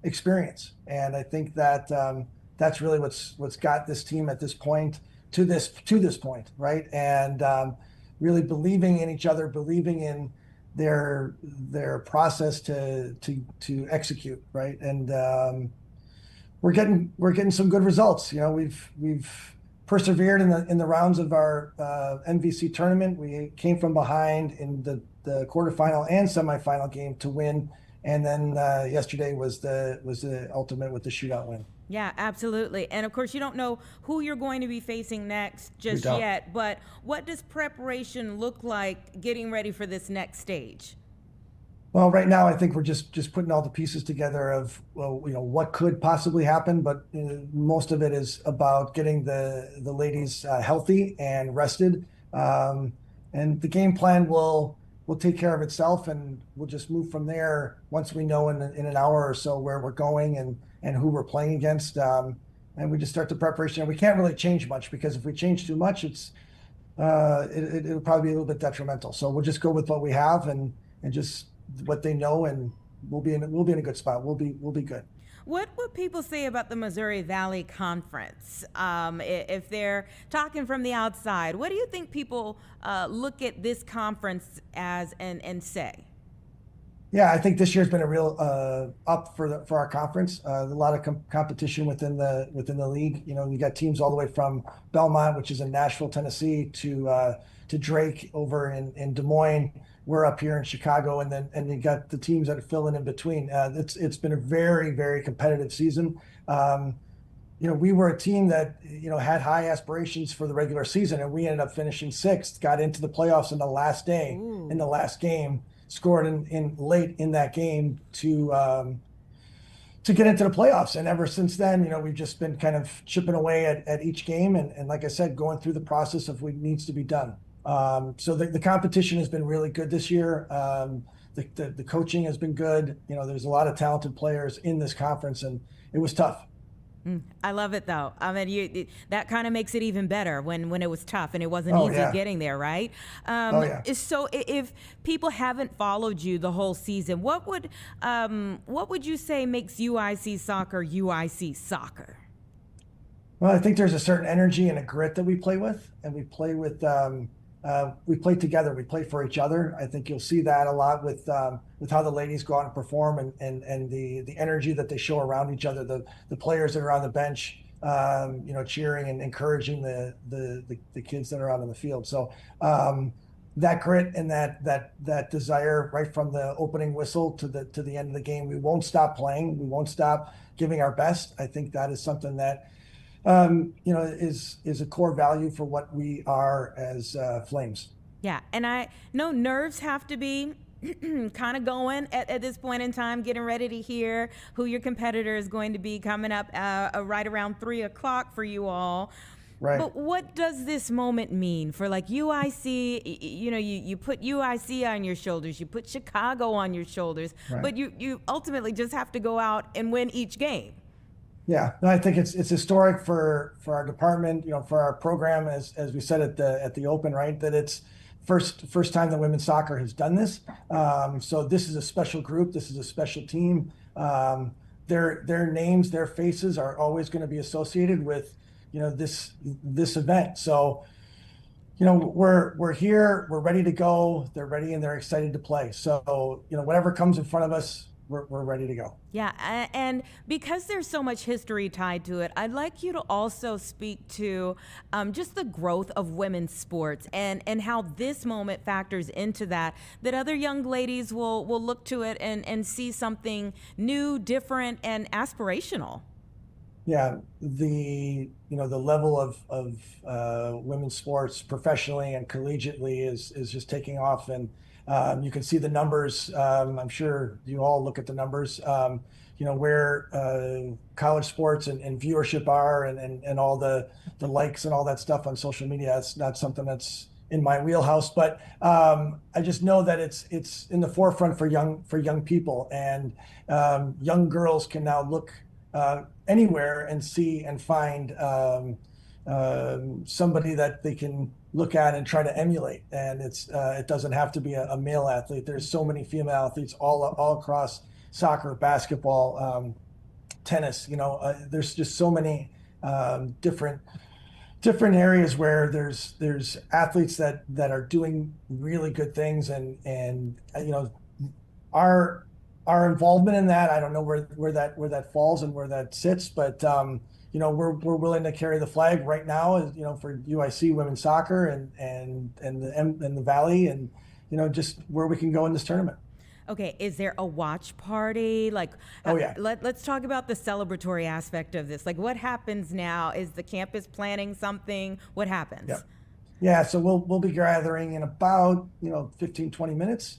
experience, and I think that that's really what's got this team at this point to this point, right? And really believing in each other, believing in their process to execute, right? And we're getting some good results. We've persevered in the rounds of our MVC tournament. We came from behind in the quarterfinal and semifinal game to win, and then yesterday was the ultimate with the shootout win. Yeah, absolutely. And of course, you don't know who you're going to be facing next just yet, but what does preparation look like getting ready for this next stage? Well, right now, I think we're just putting all the pieces together of, what could possibly happen, but most of it is about getting the ladies healthy and rested. And the game plan will take care of itself, and we'll just move from there once we know in an hour or so where we're going and who we're playing against. And we just start the preparation. And we can't really change much, because if we change too much, it'll probably be a little bit detrimental. So we'll just go with what we have and just what they know, and we'll be in a good spot. We'll be good. What would people say about the Missouri Valley Conference? If they're talking from the outside, what do you think people look at this conference as and say? Yeah, I think this year's been a real up for our conference. A lot of competition within the league. You got teams all the way from Belmont, which is in Nashville, Tennessee, to Drake over in Des Moines. We're up here in Chicago, and you got the teams that are filling in between. It's been a very, very competitive season. We were a team that had high aspirations for the regular season, and we ended up finishing 6th. Got into the playoffs in the last day, in the last game. Scored in late in that game to get into the playoffs. And ever since then, we've just been kind of chipping away at each game. And like I said, going through the process of what needs to be done. So the competition has been really good this year. The coaching has been good. There's a lot of talented players in this conference, and it was tough. I love it though. I mean, that kind of makes it even better when it was tough and it wasn't Oh, easy yeah. getting there, right? Oh, yeah. So if people haven't followed you the whole season, what would you say makes UIC soccer? Well, I think there's a certain energy and a grit that we play with, and we play together. We play for each other. I think you'll see that a lot with how the ladies go out and perform, and the energy that they show around each other. The players that are on the bench, cheering and encouraging the kids that are out on the field. So that grit and that desire right from the opening whistle to the end of the game. We won't stop playing. We won't stop giving our best. I think that is something that is a core value for what we are as Flames. Yeah, and I know nerves have to be kind of going at this point in time, getting ready to hear who your competitor is going to be coming up right around 3 o'clock for you all. Right. But what does this moment mean for like UIC? You put UIC on your shoulders, you put Chicago on your shoulders, Right. but you ultimately just have to go out and win each game. Yeah, no, I think it's historic for our department, for our program, as we said at the open, right? That it's first time that women's soccer has done this. So this is a special group. This is a special team. Their names, their faces are always going to be associated with this event. So we're here, we're ready to go. They're ready and they're excited to play. So whatever comes in front of us, we're ready to go. Yeah, and because there's so much history tied to it, I'd like you to also speak to just the growth of women's sports and how this moment factors into that other young ladies will look to it and see something new, different, and aspirational. Yeah, the level of women's sports professionally and collegiately is just taking off, and you can see the numbers. I'm sure you all look at the numbers. Where college sports and viewership are, and all the likes and all that stuff on social media. That's not something that's in my wheelhouse, but I just know that it's in the forefront for young people, and young girls can now look anywhere and see and find somebody that they can look at and try to emulate. And it doesn't have to be a male athlete. There's so many female athletes all across soccer, basketball, tennis. There's just so many different areas where there's athletes that are doing really good things, and our involvement in that, I don't know where that falls and where that sits, but we're willing to carry the flag right now, for UIC women's soccer and the Valley, and just where we can go in this tournament. Okay, is there a watch party? Like, Oh, yeah. Let's talk about the celebratory aspect of this. Like, what happens now? Is the campus planning something? What happens? Yeah. Yeah, so we'll be gathering in about 15, 20 minutes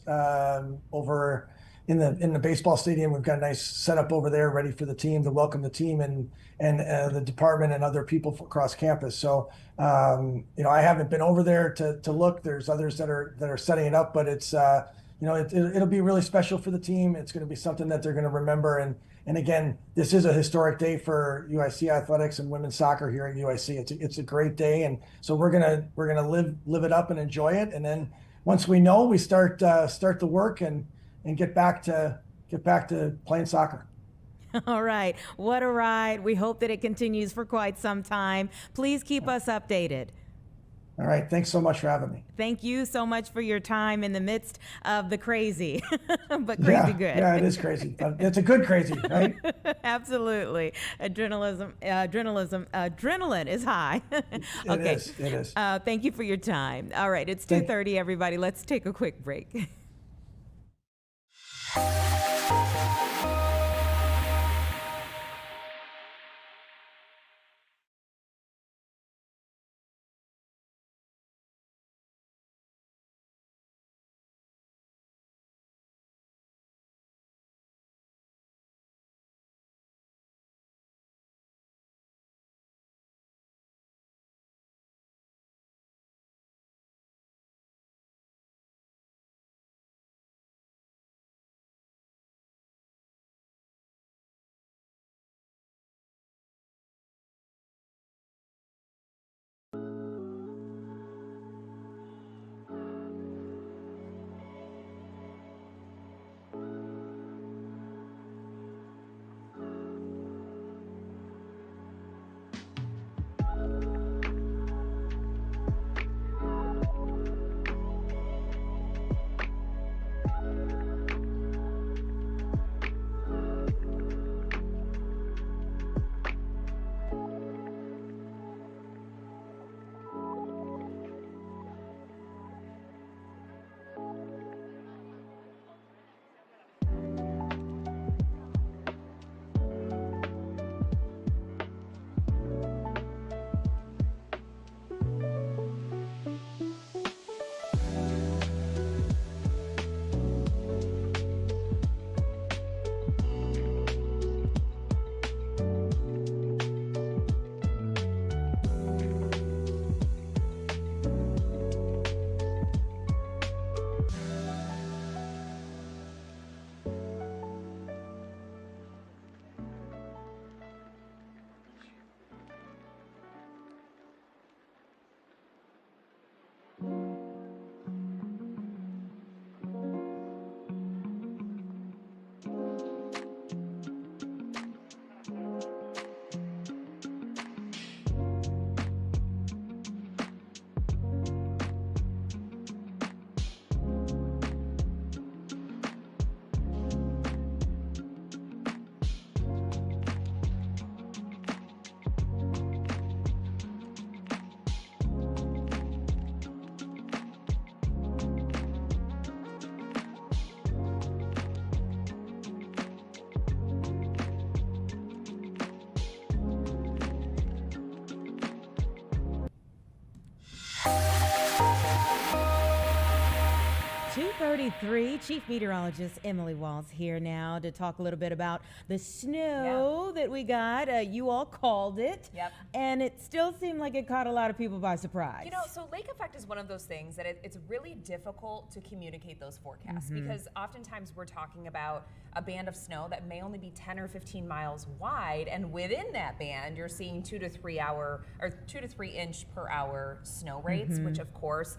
over in the baseball stadium. We've got a nice setup over there, ready for the team, to welcome the team and the department and other people across campus. So I haven't been over there to look. There's others that are setting it up, but it's it'll be really special for the team. It's going to be something that they're going to remember. And again, this is a historic day for UIC athletics and women's soccer here at UIC. It's a great day, and so we're gonna live it up and enjoy it. And then once we know, we start the work and get back to playing soccer. All right, what a ride. We hope that it continues for quite some time. Please keep us updated. All right, thanks so much for having me. Thank you so much for your time in the midst of the crazy, but crazy good. Yeah, it is crazy. It's a good crazy, right? Absolutely. Adrenaline is high. Okay. It is. Thank you for your time. All right, it's 2:30, everybody. Let's take a quick break. 7:33. Chief Meteorologist Emily Walls here now to talk a little bit about the snow that we got. You all called it. Yep. And it still seemed like it caught a lot of people by surprise. You know, so lake effect is one of those things that it's really difficult to communicate those forecasts because oftentimes we're talking about a band of snow that may only be 10 or 15 miles wide, and within that band you're seeing 2 to 3 inch per hour snow rates, which of course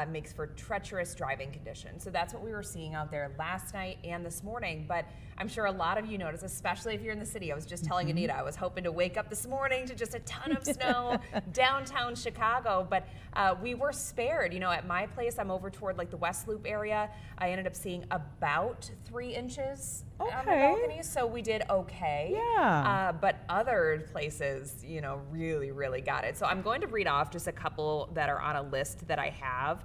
makes for treacherous driving conditions. So that's what we were seeing out there last night and this morning. But I'm sure a lot of you noticed, especially if you're in the city. I was just telling Anita, I was hoping to wake up this morning to just a ton of snow downtown Chicago, but we were spared. You know, at my place, I'm over toward like the West Loop area. I ended up seeing about 3 inches on the balcony, so we did okay. Yeah. But other places, you know, really, really got it. So I'm going to read off just a couple that are on a list that I have.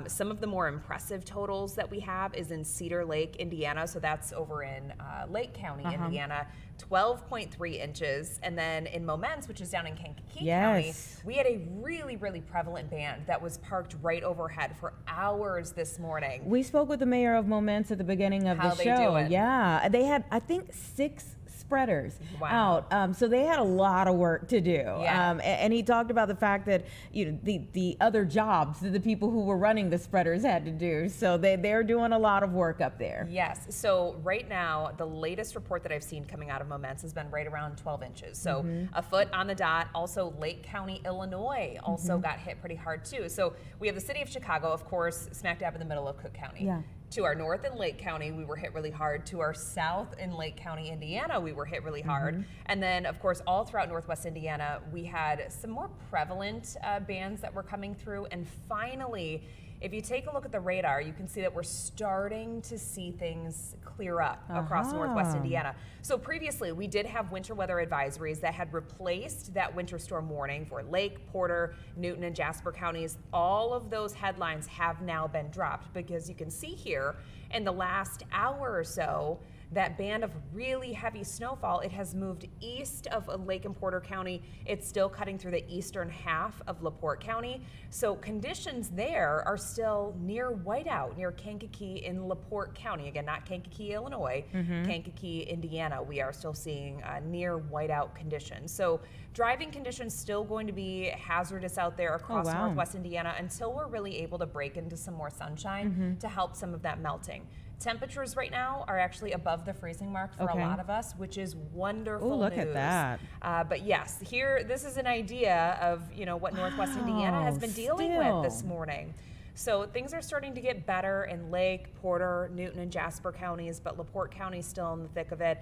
Some of the more impressive totals that we have is in Cedar Lake, Indiana. So that's over in Lake County, Indiana, 12.3 inches. And then in Momence, which is down in Kankakee County, we had a really, really prevalent band that was parked right overhead for hours this morning. We spoke with the mayor of Momence at the beginning of the show. How they doing? Yeah, they had, I think, 6 spreaders out. So they had a lot of work to do. And he talked about the fact that, you know, the other jobs that the people who were running the spreaders had to do. So they're doing a lot of work up there. Yes. So right now, the latest report that I've seen coming out of Momence has been right around 12 inches. So a foot on the dot. Also, Lake County, Illinois also got hit pretty hard too. So we have the city of Chicago, of course, smack dab in the middle of Cook County. Yeah. To our north in Lake County, we were hit really hard. To our south in Lake County, Indiana, we were hit really hard. And then, of course, all throughout Northwest Indiana, we had some more prevalent bands that were coming through. And finally, if you take a look at the radar, you can see that we're starting to see things clear up across Northwest Indiana. So previously, we did have winter weather advisories that had replaced that winter storm warning for Lake, Porter, Newton, and Jasper counties. All of those headlines have now been dropped because you can see here in the last hour or so, that band of really heavy snowfall, it has moved east of Lake and Porter County. It's still cutting through the eastern half of LaPorte County. So conditions there are still near whiteout, near Kankakee in LaPorte County. Again, not Kankakee, Illinois, Kankakee, Indiana. We are still seeing near whiteout conditions. So driving conditions still going to be hazardous out there across Northwest Indiana until we're really able to break into some more sunshine to help some of that melting. Temperatures right now are actually above the freezing mark for a lot of us, which is wonderful news. Look at that. But yes, here, this is an idea of, you know, what Northwest Indiana has been dealing with this morning. So things are starting to get better in Lake, Porter, Newton, and Jasper counties, but LaPorte County is still in the thick of it.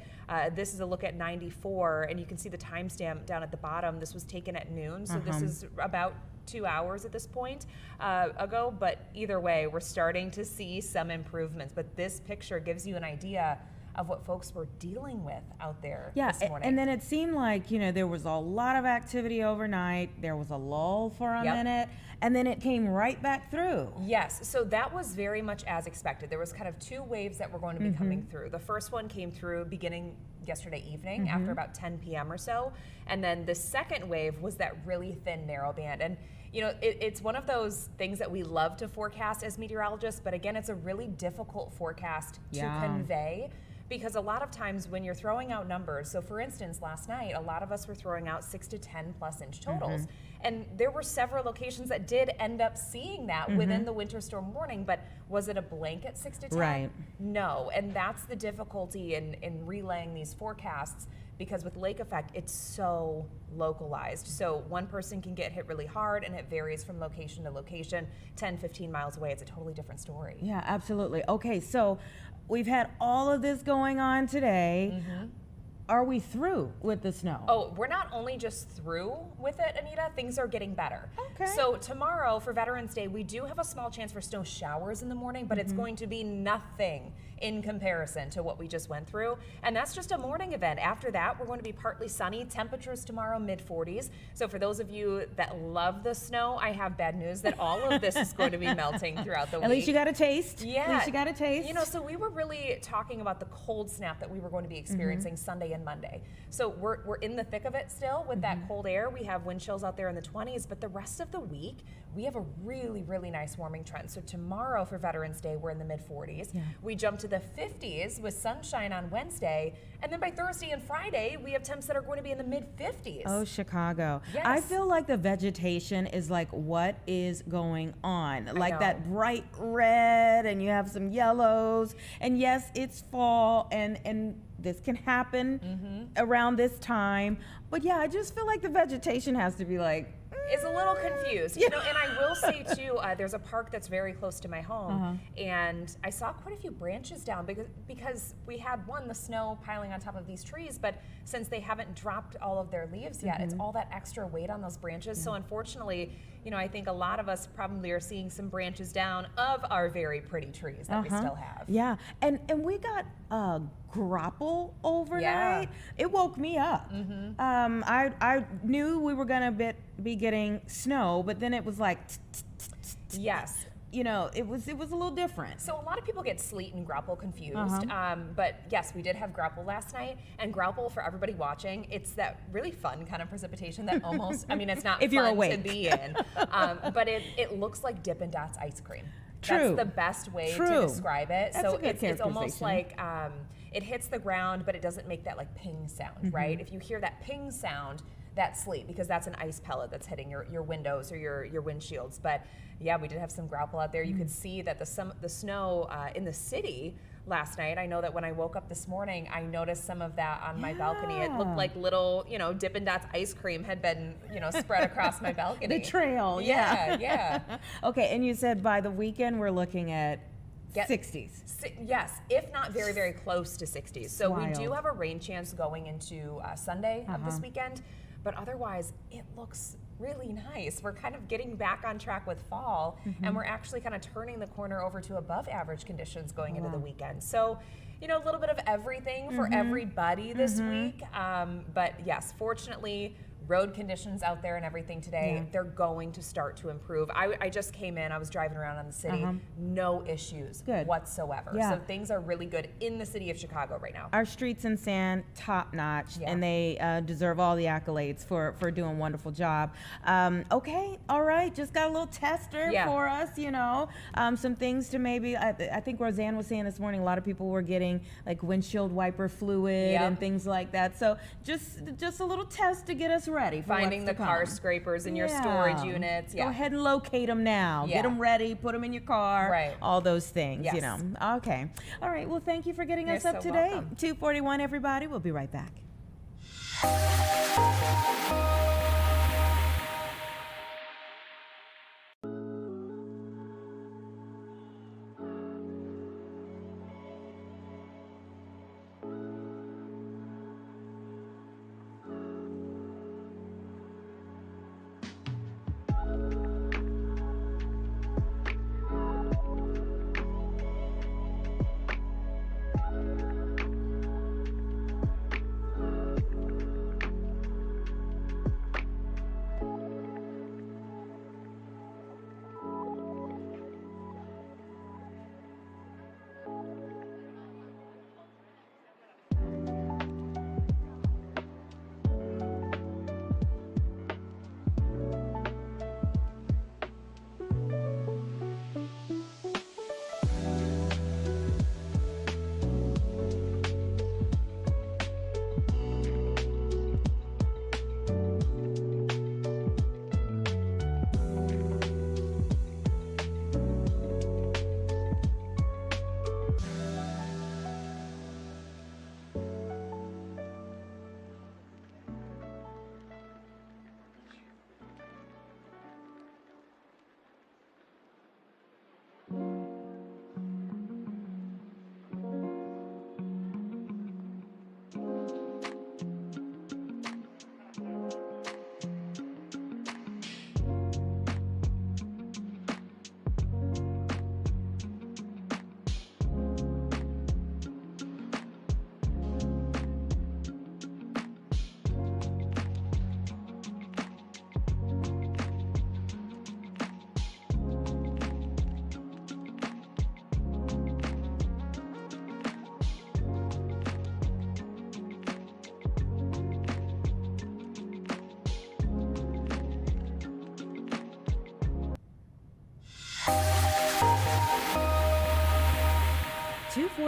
This is a look at 94, and you can see the timestamp down at the bottom. This was taken at noon, so this is about 2 hours at this point ago, but either way, we're starting to see some improvements. But this picture gives you an idea of what folks were dealing with out there this morning. And then it seemed like, you know, there was a lot of activity overnight. There was a lull for a minute, and then it came right back through. Yes, so that was very much as expected. There was kind of 2 waves that were going to be coming through. The first one came through beginning yesterday evening after about 10 p.m. or so, and then the second wave was that really thin narrow band. And you know, it's one of those things that we love to forecast as meteorologists, but again, it's a really difficult forecast to convey, because a lot of times when you're throwing out numbers, so for instance, last night, a lot of us were throwing out 6 to 10 plus inch totals. And there were several locations that did end up seeing that within the winter storm warning, but was it a blanket 6 to 10? Right. No, and that's the difficulty in relaying these forecasts, because with lake effect, it's so localized. So one person can get hit really hard, and it varies from location to location. 10, 15 miles away, it's a totally different story. Yeah, absolutely. Okay, so we've had all of this going on today. Are we through with the snow? Oh, we're not only just through with it, Anita, things are getting better. Okay. So tomorrow for Veterans Day, we do have a small chance for snow showers in the morning, but it's going to be nothing in comparison to what we just went through. And that's just a morning event. After that, we're going to be partly sunny. Temperatures tomorrow, mid-40s. So for those of you that love the snow, I have bad news that all of this is going to be melting throughout the week. At least you got a taste. Yeah. At least you got a taste. You know, so we were really talking about the cold snap that we were going to be experiencing Sunday and and Monday. So we're in the thick of it still with that cold air. We have wind chills out there in the 20s, but the rest of the week, we have a really, really nice warming trend. So tomorrow for Veterans Day, we're in the mid 40s. Yeah. We jump to the 50s with sunshine on Wednesday. And then by Thursday and Friday, we have temps that are going to be in the mid 50s. Oh, Chicago. Yes. I feel like the vegetation is like, what is going on? Like know. that bright red, and you have some yellows. And yes, it's fall, and this can happen around this time. But yeah, I just feel like the vegetation has to be like, is a little confused, you know. And I will say too, there's a park that's very close to my home, and I saw quite a few branches down because we had the snow piling on top of these trees, but since they haven't dropped all of their leaves yet, it's all that extra weight on those branches. So unfortunately, you know, I think a lot of us probably are seeing some branches down of our very pretty trees that we still have. Yeah, and we got grapple overnight. It woke me up. I knew we were gonna be getting snow, but then it was like, yes. You know, it was a little different. So a lot of people get sleet and grapple confused, but yes, we did have grapple last night. And grapple, for everybody watching, it's that really fun kind of precipitation that almost, I mean, it's not if you're fun awake. to be in, but it looks like Dippin' Dots ice cream. True. That's the best way True. to describe it. That's so a good it's almost like characterization. it hits the ground, but it doesn't make that like ping sound, right? If you hear that ping sound, that's sleet, because that's an ice pellet that's hitting your windows or your windshields. But yeah, we did have some grapple out there. You could see that the snow in the city last night. I know that when I woke up this morning, I noticed some of that on my balcony. It looked like little, you know, Dippin' Dots ice cream had been, you know, spread across my balcony. The trail, yeah. Okay, and you said by the weekend we're looking at 60s. Yes, if not very, very close to 60s. So we do Wild. have a rain chance going into Sunday of this weekend, but otherwise it looks really nice. We're kind of getting back on track with fall, and we're actually kind of turning the corner over to above average conditions going into the weekend. So, you know, a little bit of everything for everybody this week. But yes, fortunately, road conditions out there and everything today, they're going to start to improve. I just came in, I was driving around on the city, no issues whatsoever. Yeah. So things are really good in the city of Chicago right now. Our streets and sand, top notch, and they deserve all the accolades for doing a wonderful job. Okay, all right, just got a little tester for us, you know. Some things to maybe, I think Roseanne was saying this morning, a lot of people were getting like windshield wiper fluid and things like that. So just a little test to get us ready for finding what's the to car come. scrapers in your storage units. Go ahead and locate them now. Get them ready, put them in your car, all those things, you know. Okay. All right, well, thank you for getting us You're up so today. welcome. 2:41, everybody. We'll be right back.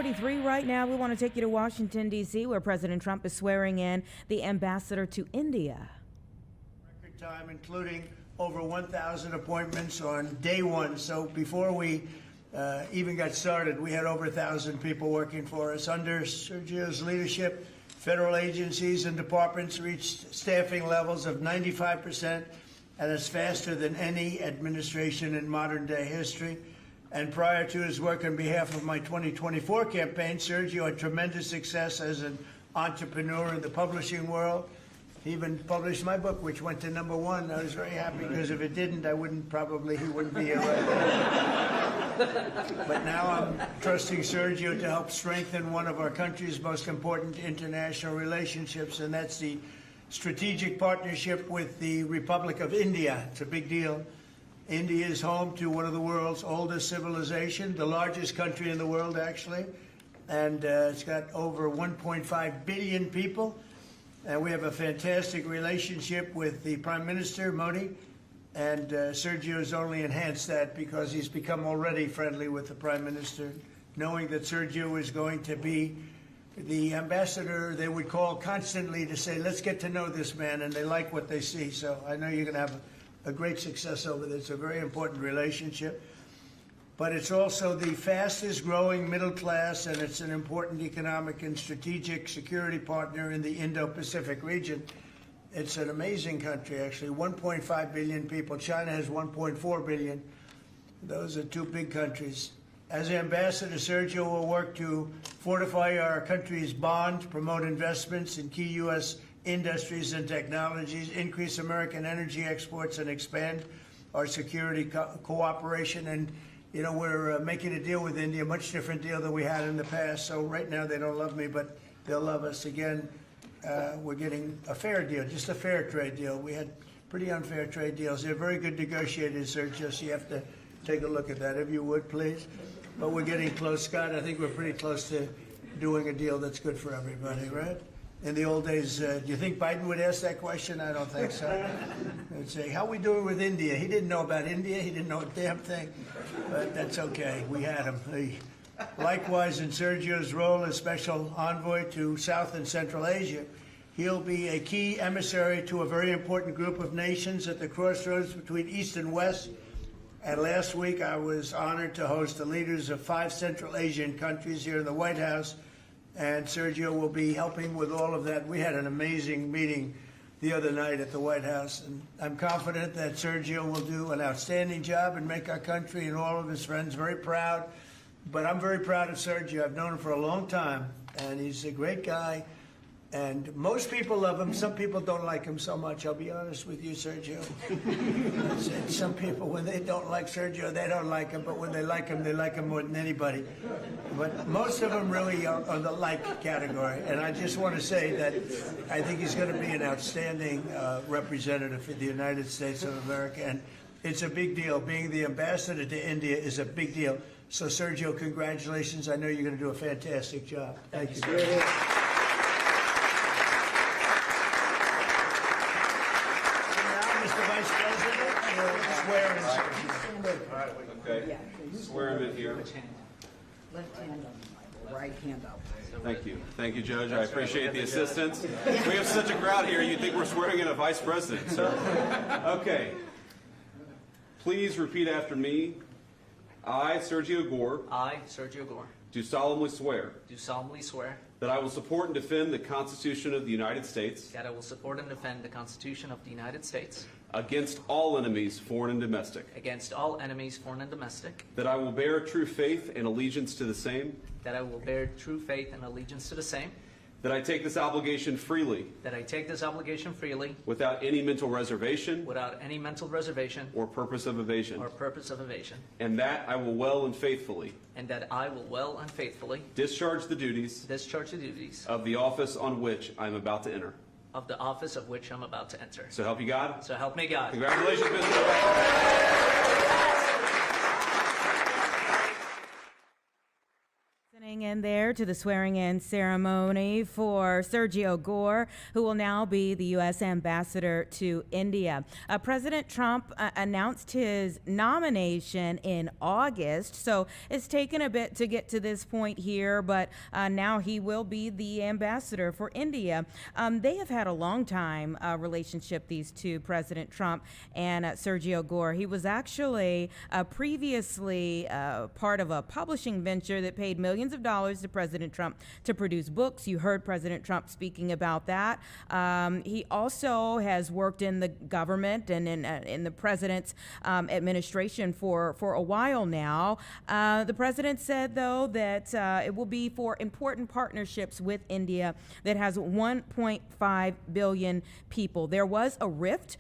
6:43 right now. We want to take you to Washington, D.C., where President Trump is swearing in the ambassador to India. Record time, including over 1,000 appointments on day one. So before we even got started, we had over 1,000 people working for us. Under Sergio's leadership, federal agencies and departments reached staffing levels of 95%, and it's faster than any administration in modern day history. And prior to his work on behalf of my 2024 campaign, Sergio had tremendous success as an entrepreneur in the publishing world. He even published my book, which went to #1. I was very happy because if it didn't, he wouldn't be here right now. But now I'm trusting Sergio to help strengthen one of our country's most important international relationships, and that's the strategic partnership with the Republic of India. It's a big deal. India is home to one of the world's oldest civilization, the largest country in the world, actually, and it's got over 1.5 billion people. And we have a fantastic relationship with the Prime Minister, Modi, and Sergio has only enhanced that because he's become already friendly with the Prime Minister, knowing that Sergio is going to be the ambassador they would call constantly to say, let's get to know this man, and they like what they see. So I know you're going to have a great success over there. It's a very important relationship. But it's also the fastest growing middle class, and it's an important economic and strategic security partner in the Indo-Pacific region. It's an amazing country, actually. 1.5 billion people. China has 1.4 billion. Those are two big countries. As ambassador, Sergio will work to fortify our country's bond, promote investments in key U.S. industries and technologies, increase American energy exports, and expand our security cooperation. And you know, we're making a deal with India, a much different deal than we had in the past. So right now they don't love me, but they'll love us. Again, we're getting a fair deal, just a fair trade deal. We had pretty unfair trade deals. They're very good negotiators, Sergio, so you have to take a look at that, if you would, please. But we're getting close, Scott. I think we're pretty close to doing a deal that's good for everybody, right? In the old days, do you think Biden would ask that question? I don't think so. He'd say, how are we doing with India? He didn't know about India. He didn't know a damn thing. But that's okay. We had him. Likewise, in Sergio's role as special envoy to South and Central Asia, he'll be a key emissary to a very important group of nations at the crossroads between East and West. And last week, I was honored to host the leaders of 5 Central Asian countries here in the White House. And Sergio will be helping with all of that. We had an amazing meeting the other night at the White House, and I'm confident that Sergio will do an outstanding job and make our country and all of his friends very proud. But I'm very proud of Sergio. I've known him for a long time, and he's a great guy. And most people love him. Some people don't like him so much. I'll be honest with you, Sergio. Some people, when they don't like Sergio, they don't like him. But when they like him more than anybody. But most of them really are the like category. And I just want to say that I think he's going to be an outstanding representative for the United States of America. And it's a big deal. Being the ambassador to India is a big deal. So, Sergio, congratulations. I know you're going to do a fantastic job. Thank you. Okay. Swear him in here. Left hand up, right hand up. Thank you. Thank you, Judge. I appreciate the assistance. We have such a crowd here, you'd think we're swearing in a vice president, sir. Okay. Please repeat after me. I, Sergio Gore, I, Sergio Gore, do solemnly swear do solemnly swear that I will support and defend the Constitution of the United States that I will support and defend the Constitution of the United States against all enemies, foreign and domestic, against all enemies, foreign and domestic, that I will bear true faith and allegiance to the same, that I will bear true faith and allegiance to the same, that I take this obligation freely that I take this obligation freely without any mental reservation without any mental reservation or purpose of evasion, or purpose of evasion, and that I will well and faithfully and that I will well and faithfully discharge the duties of the office on which I am about to enter. Of the office of which I'm about to enter. So help you God? So help me God. Congratulations, Mr. in there to the swearing-in ceremony for Sergio Gore, who will now be the U.S. ambassador to India. President Trump announced his nomination in August, so it's taken a bit to get to this point here, but now he will be the ambassador for India. They have had a long time relationship, these two, President Trump and Sergio Gore. He was actually previously part of a publishing venture that paid millions of dollars to President Trump to produce books. You heard President Trump speaking about that. He also has worked in the government and in the president's administration for a while now. The president said, though, that it will be for important partnerships with India that has 1.5 billion people. There was a rift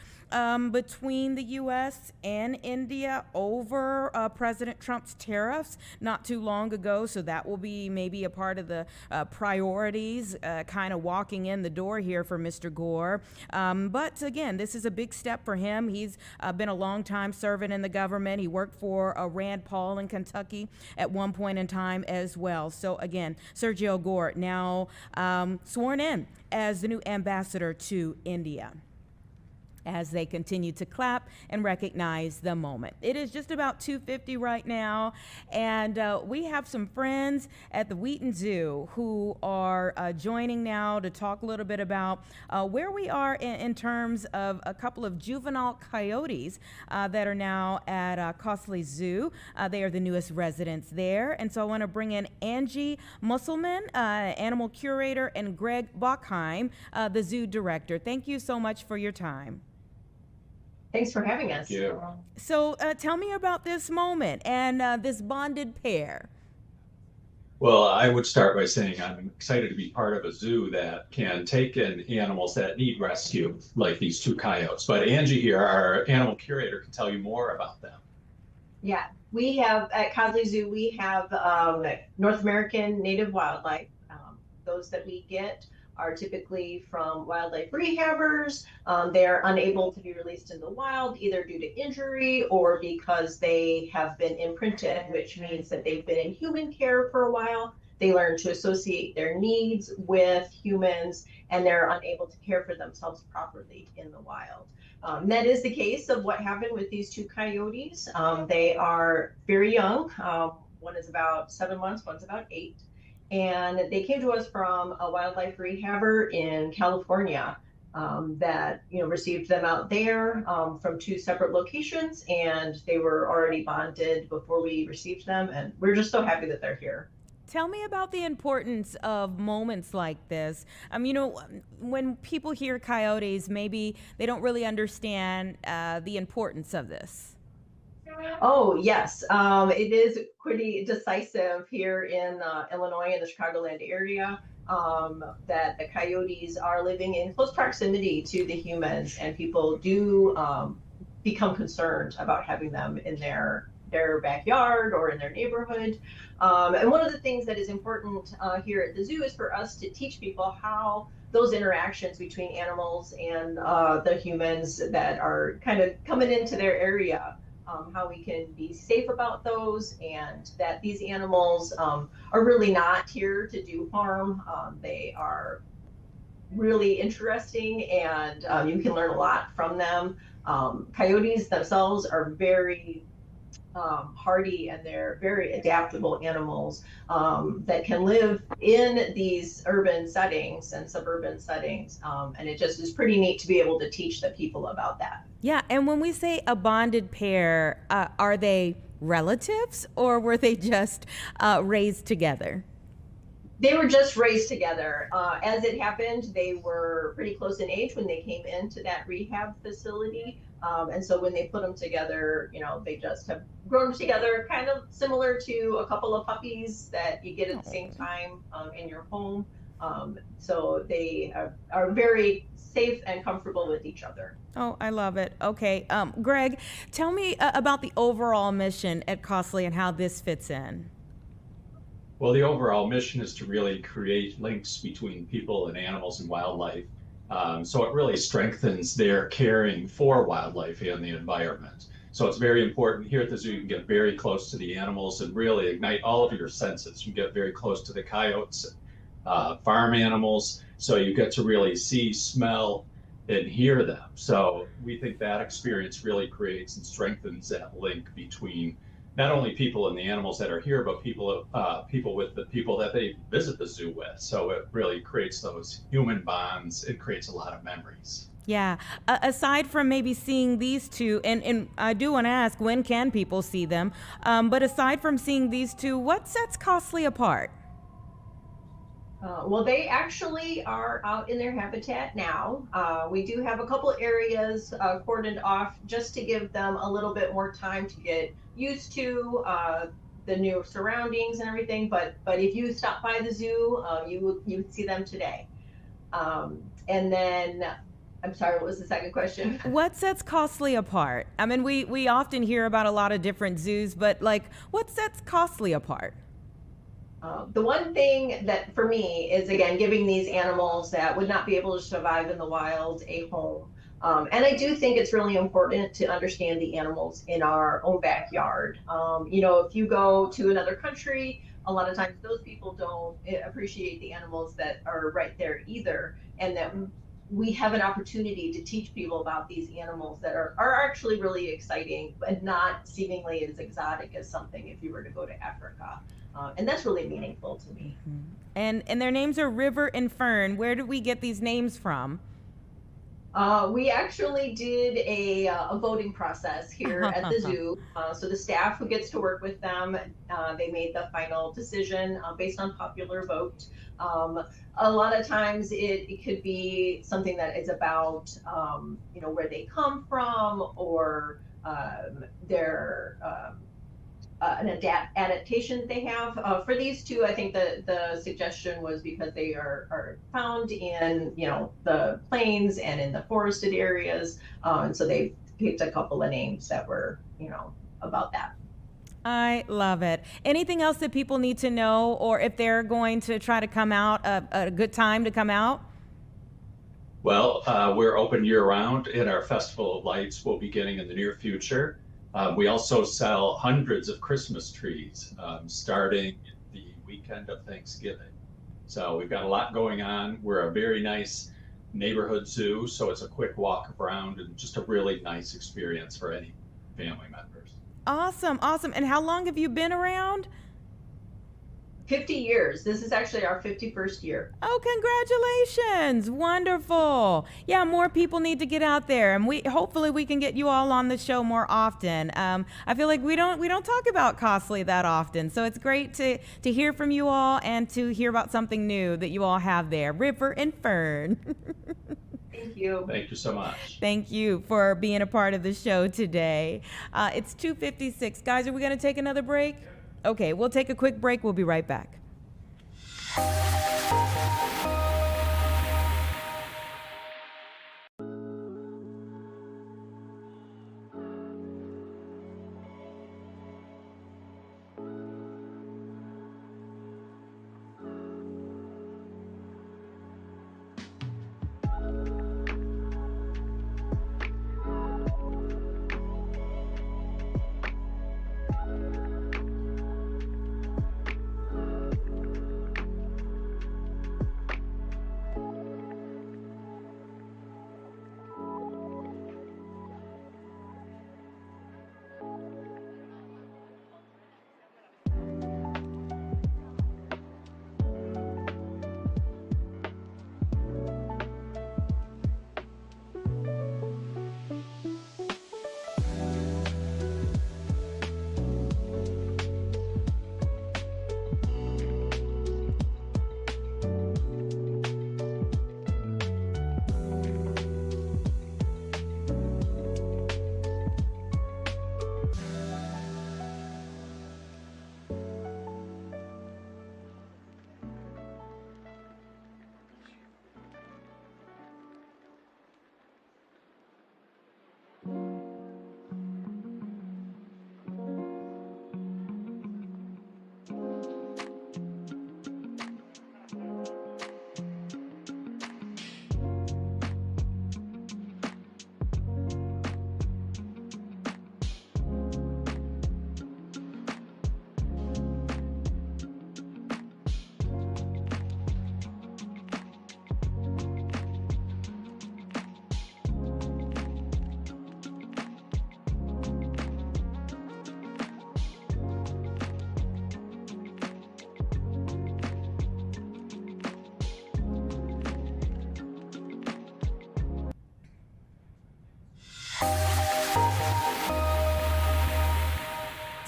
between the U.S. and India over President Trump's tariffs not too long ago, so that will be maybe a part of the priorities kind of walking in the door here for Mr. Gore. But again, this is a big step for him. He's been a long time servant in the government. He worked for Rand Paul in Kentucky at one point in time as well. So again, Sergio Gore now sworn in as the new ambassador to India, as they continue to clap and recognize the moment. It is just about 2:50 right now, and we have some friends at the Wheaton Zoo who are joining now to talk a little bit about where we are in terms of a couple of juvenile coyotes that are now at Cosley Zoo. They are the newest residents there, and so I want to bring in Angie Musselman, animal curator, and Greg Bachheim, the zoo director. Thank you so much for your time. Thanks for having us. Thank you. So tell me about this moment and this bonded pair. Well, I would start by saying I'm excited to be part of a zoo that can take in animals that need rescue, like these two coyotes. But Angie here, our animal curator, can tell you more about them. Yeah, we have at Cosley Zoo, we have North American native wildlife. Those that we get are typically from wildlife rehabbers. They're unable to be released in the wild, either due to injury or because they have been imprinted, which means that they've been in human care for a while. They learn to associate their needs with humans, and they're unable to care for themselves properly in the wild. That is the case of what happened with these two coyotes. They are very young. One is about 7 months, one's about 8. And they came to us from a wildlife rehabber in California that received them out there from 2 separate locations, and they were already bonded before we received them, and we're just so happy that they're here. Tell me about the importance of moments like this. When people hear coyotes, maybe they don't really understand the importance of this. Oh, yes. It is pretty decisive here in Illinois, in the Chicagoland area, that the coyotes are living in close proximity to the humans, and people do become concerned about having them in their backyard or in their neighborhood. And one of the things that is important here at the zoo is for us to teach people how those interactions between animals and the humans that are kind of coming into their area, how we can be safe about those, and that these animals are really not here to do harm. They are really interesting, and you can learn a lot from them. Coyotes themselves are very hardy, and they're very adaptable animals that can live in these urban settings and suburban settings. And it just is pretty neat to be able to teach the people about that. Yeah, and when we say a bonded pair, are they relatives, or were they just raised together? They were just raised together. As it happened, they were pretty close in age when they came into that rehab facility. And so when they put them together, they just have grown together, kind of similar to a couple of puppies that you get at the same time in your home. So they are very safe and comfortable with each other. Oh, I love it. Okay. Greg, tell me about the overall mission at Cosley and how this fits in. Well, the overall mission is to really create links between people and animals and wildlife. So it really strengthens their caring for wildlife and the environment. So it's very important. Here at the zoo, you can get very close to the animals and really ignite all of your senses. You get very close to the coyotes, farm animals, so you get to really see, smell, and hear them. So we think that experience really creates and strengthens that link between not only people and the animals that are here, but people with the people that they visit the zoo with. So it really creates those human bonds. It creates a lot of memories. Yeah. Aside from maybe seeing these two, and I do want to ask, when can people see them? But aside from seeing these two, what sets Cosley apart? Well, they actually are out in their habitat now. We do have a couple areas cordoned off just to give them a little bit more time to get used to the new surroundings and everything. But if you stop by the zoo, you would see them today. And then, I'm sorry, what was the second question? What sets Cosley apart? I mean, we often hear about a lot of different zoos, but like, what sets Cosley apart? The one thing that for me is, again, giving these animals that would not be able to survive in the wild a home. And I do think it's really important to understand the animals in our own backyard. If you go to another country, a lot of times those people don't appreciate the animals that are right there either. And that we have an opportunity to teach people about these animals that are actually really exciting, but not seemingly as exotic as something if you were to go to Africa. And that's really meaningful to me. And their names are River and Fern. Where did we get these names from? We actually did a voting process here at the zoo. So the staff who gets to work with them, they made the final decision based on popular vote. A lot of times it could be something that is about, where they come from or their an adaptation they have. For these two, I think the suggestion was because they are found in, the plains and in the forested areas. And so they picked a couple of names that were, about that. I love it. Anything else that people need to know, or if they're going to try to come out, a good time to come out? Well, we're open year round, and our Festival of Lights will be beginning in the near future. We also sell hundreds of Christmas trees starting the weekend of Thanksgiving. So we've got a lot going on. We're a very nice neighborhood zoo, so it's a quick walk around and just a really nice experience for any family members. Awesome, awesome. And how long have you been around? 50 years. This is actually our 51st year. Oh, congratulations. Wonderful. Yeah, more people need to get out there, and hopefully we can get you all on the show more often. I feel like we don't talk about Cosley that often, so it's great to hear from you all and to hear about something new that you all have there. River and Fern. Thank you. Thank you so much. Thank you for being a part of the show today. It's 2:56. Guys, are we going to take another break? Okay, we'll take a quick break. We'll be right back.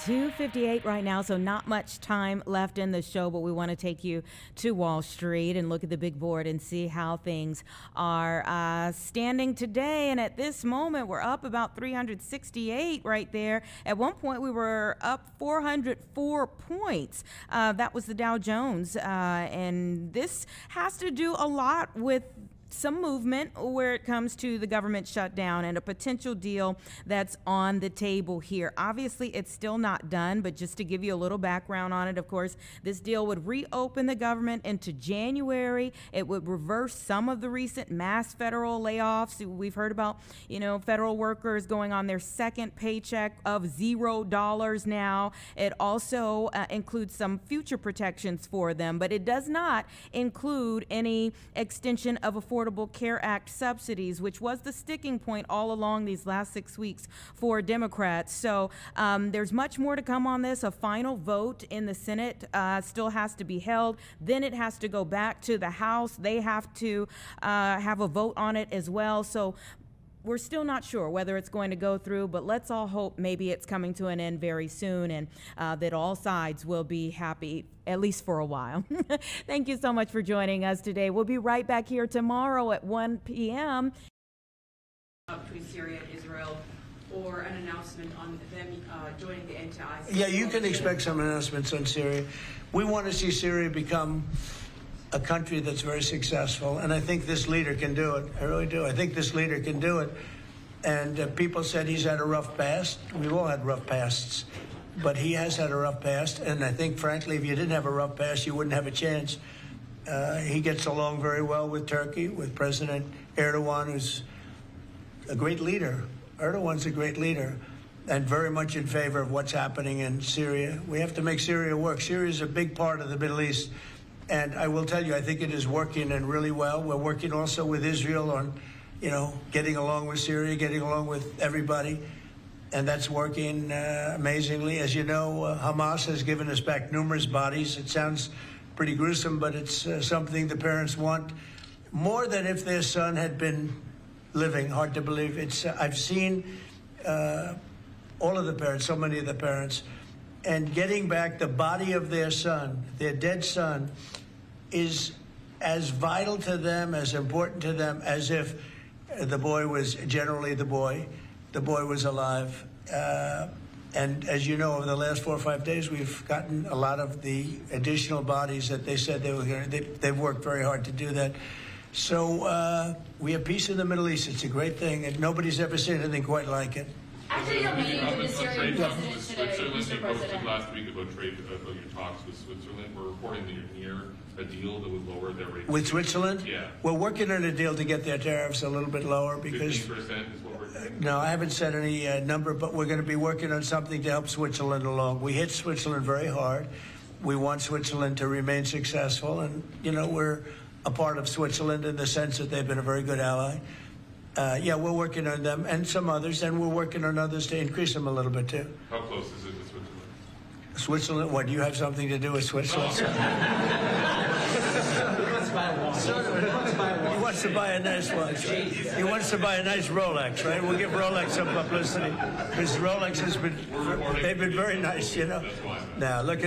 2:58 right now, so not much time left in the show, but we want to take you to Wall Street and look at the big board and see how things are standing today. And at this moment, we're up about 368 right there. At one point, we were up 404 points. That was the Dow Jones. And this has to do a lot with some movement where it comes to the government shutdown and a potential deal that's on the table here. Obviously, it's still not done, but just to give you a little background on it, of course, this deal would reopen the government into January. It would reverse some of the recent mass federal layoffs. We've heard about, federal workers going on their second paycheck of $0 now. It also includes some future protections for them, but it does not include any extension of Affordable Care Act subsidies, which was the sticking point all along these last 6 weeks for Democrats. So there's much more to come on this. A final vote in the Senate still has to be held. Then it has to go back to the House. They have to have a vote on it as well. So we're still not sure whether it's going to go through, but let's all hope maybe it's coming to an end very soon and that all sides will be happy, at least for a while. Thank you so much for joining us today. We'll be right back here tomorrow at 1 p.m. Between Syria and Israel, or an announcement on them joining the NCAA. Yeah, you can expect some announcements on Syria. We want to see Syria become a country that's very successful, and I think this leader can do it. I really do. I think this leader can do it. And people said he's had a rough past. We've all had rough pasts, but he has had a rough past. And I think, frankly, if you didn't have a rough past, you wouldn't have a chance. He gets along very well with Turkey, with President Erdogan, who's a great leader. Erdogan's a great leader and very much in favor of what's happening in Syria. We have to make Syria work. Syria is a big part of the Middle East. And I will tell you, I think it is working and really well. We're working also with Israel on, getting along with Syria, getting along with everybody. And that's working amazingly. As you know, Hamas has given us back numerous bodies. It sounds pretty gruesome, but it's something the parents want more than if their son had been living. Hard to believe. I've seen all of the parents, so many of the parents, and getting back the body of their son, their dead son, is as vital to them, as important to them, as if the boy was generally the boy was alive. And as you know, over the last 4 or 5 days, we've gotten a lot of the additional bodies that they said they were going to. They've worked very hard to do that. So we have peace in the Middle East. It's a great thing, and nobody's ever seen anything quite like it. After your meeting with the Syrian president today, Mr. President. Last week about your talks with Switzerland. We're reporting that you're near a deal that would lower their rates. With Switzerland? Yeah. We're working on a deal to get their tariffs a little bit lower because 15% is what we're doing. No, I haven't said any number, but we're going to be working on something to help Switzerland along. We hit Switzerland very hard. We want Switzerland to remain successful, and we're a part of Switzerland in the sense that they've been a very good ally. Yeah, we're working on them and some others, and we're working on others to increase them a little bit too. How close is it to Switzerland? Switzerland? What, do you have something to do with Switzerland? He wants to buy a nice watch. He wants to buy a nice Rolex, right? We'll give Rolex some publicity because Rolex they've been very nice, Now, look at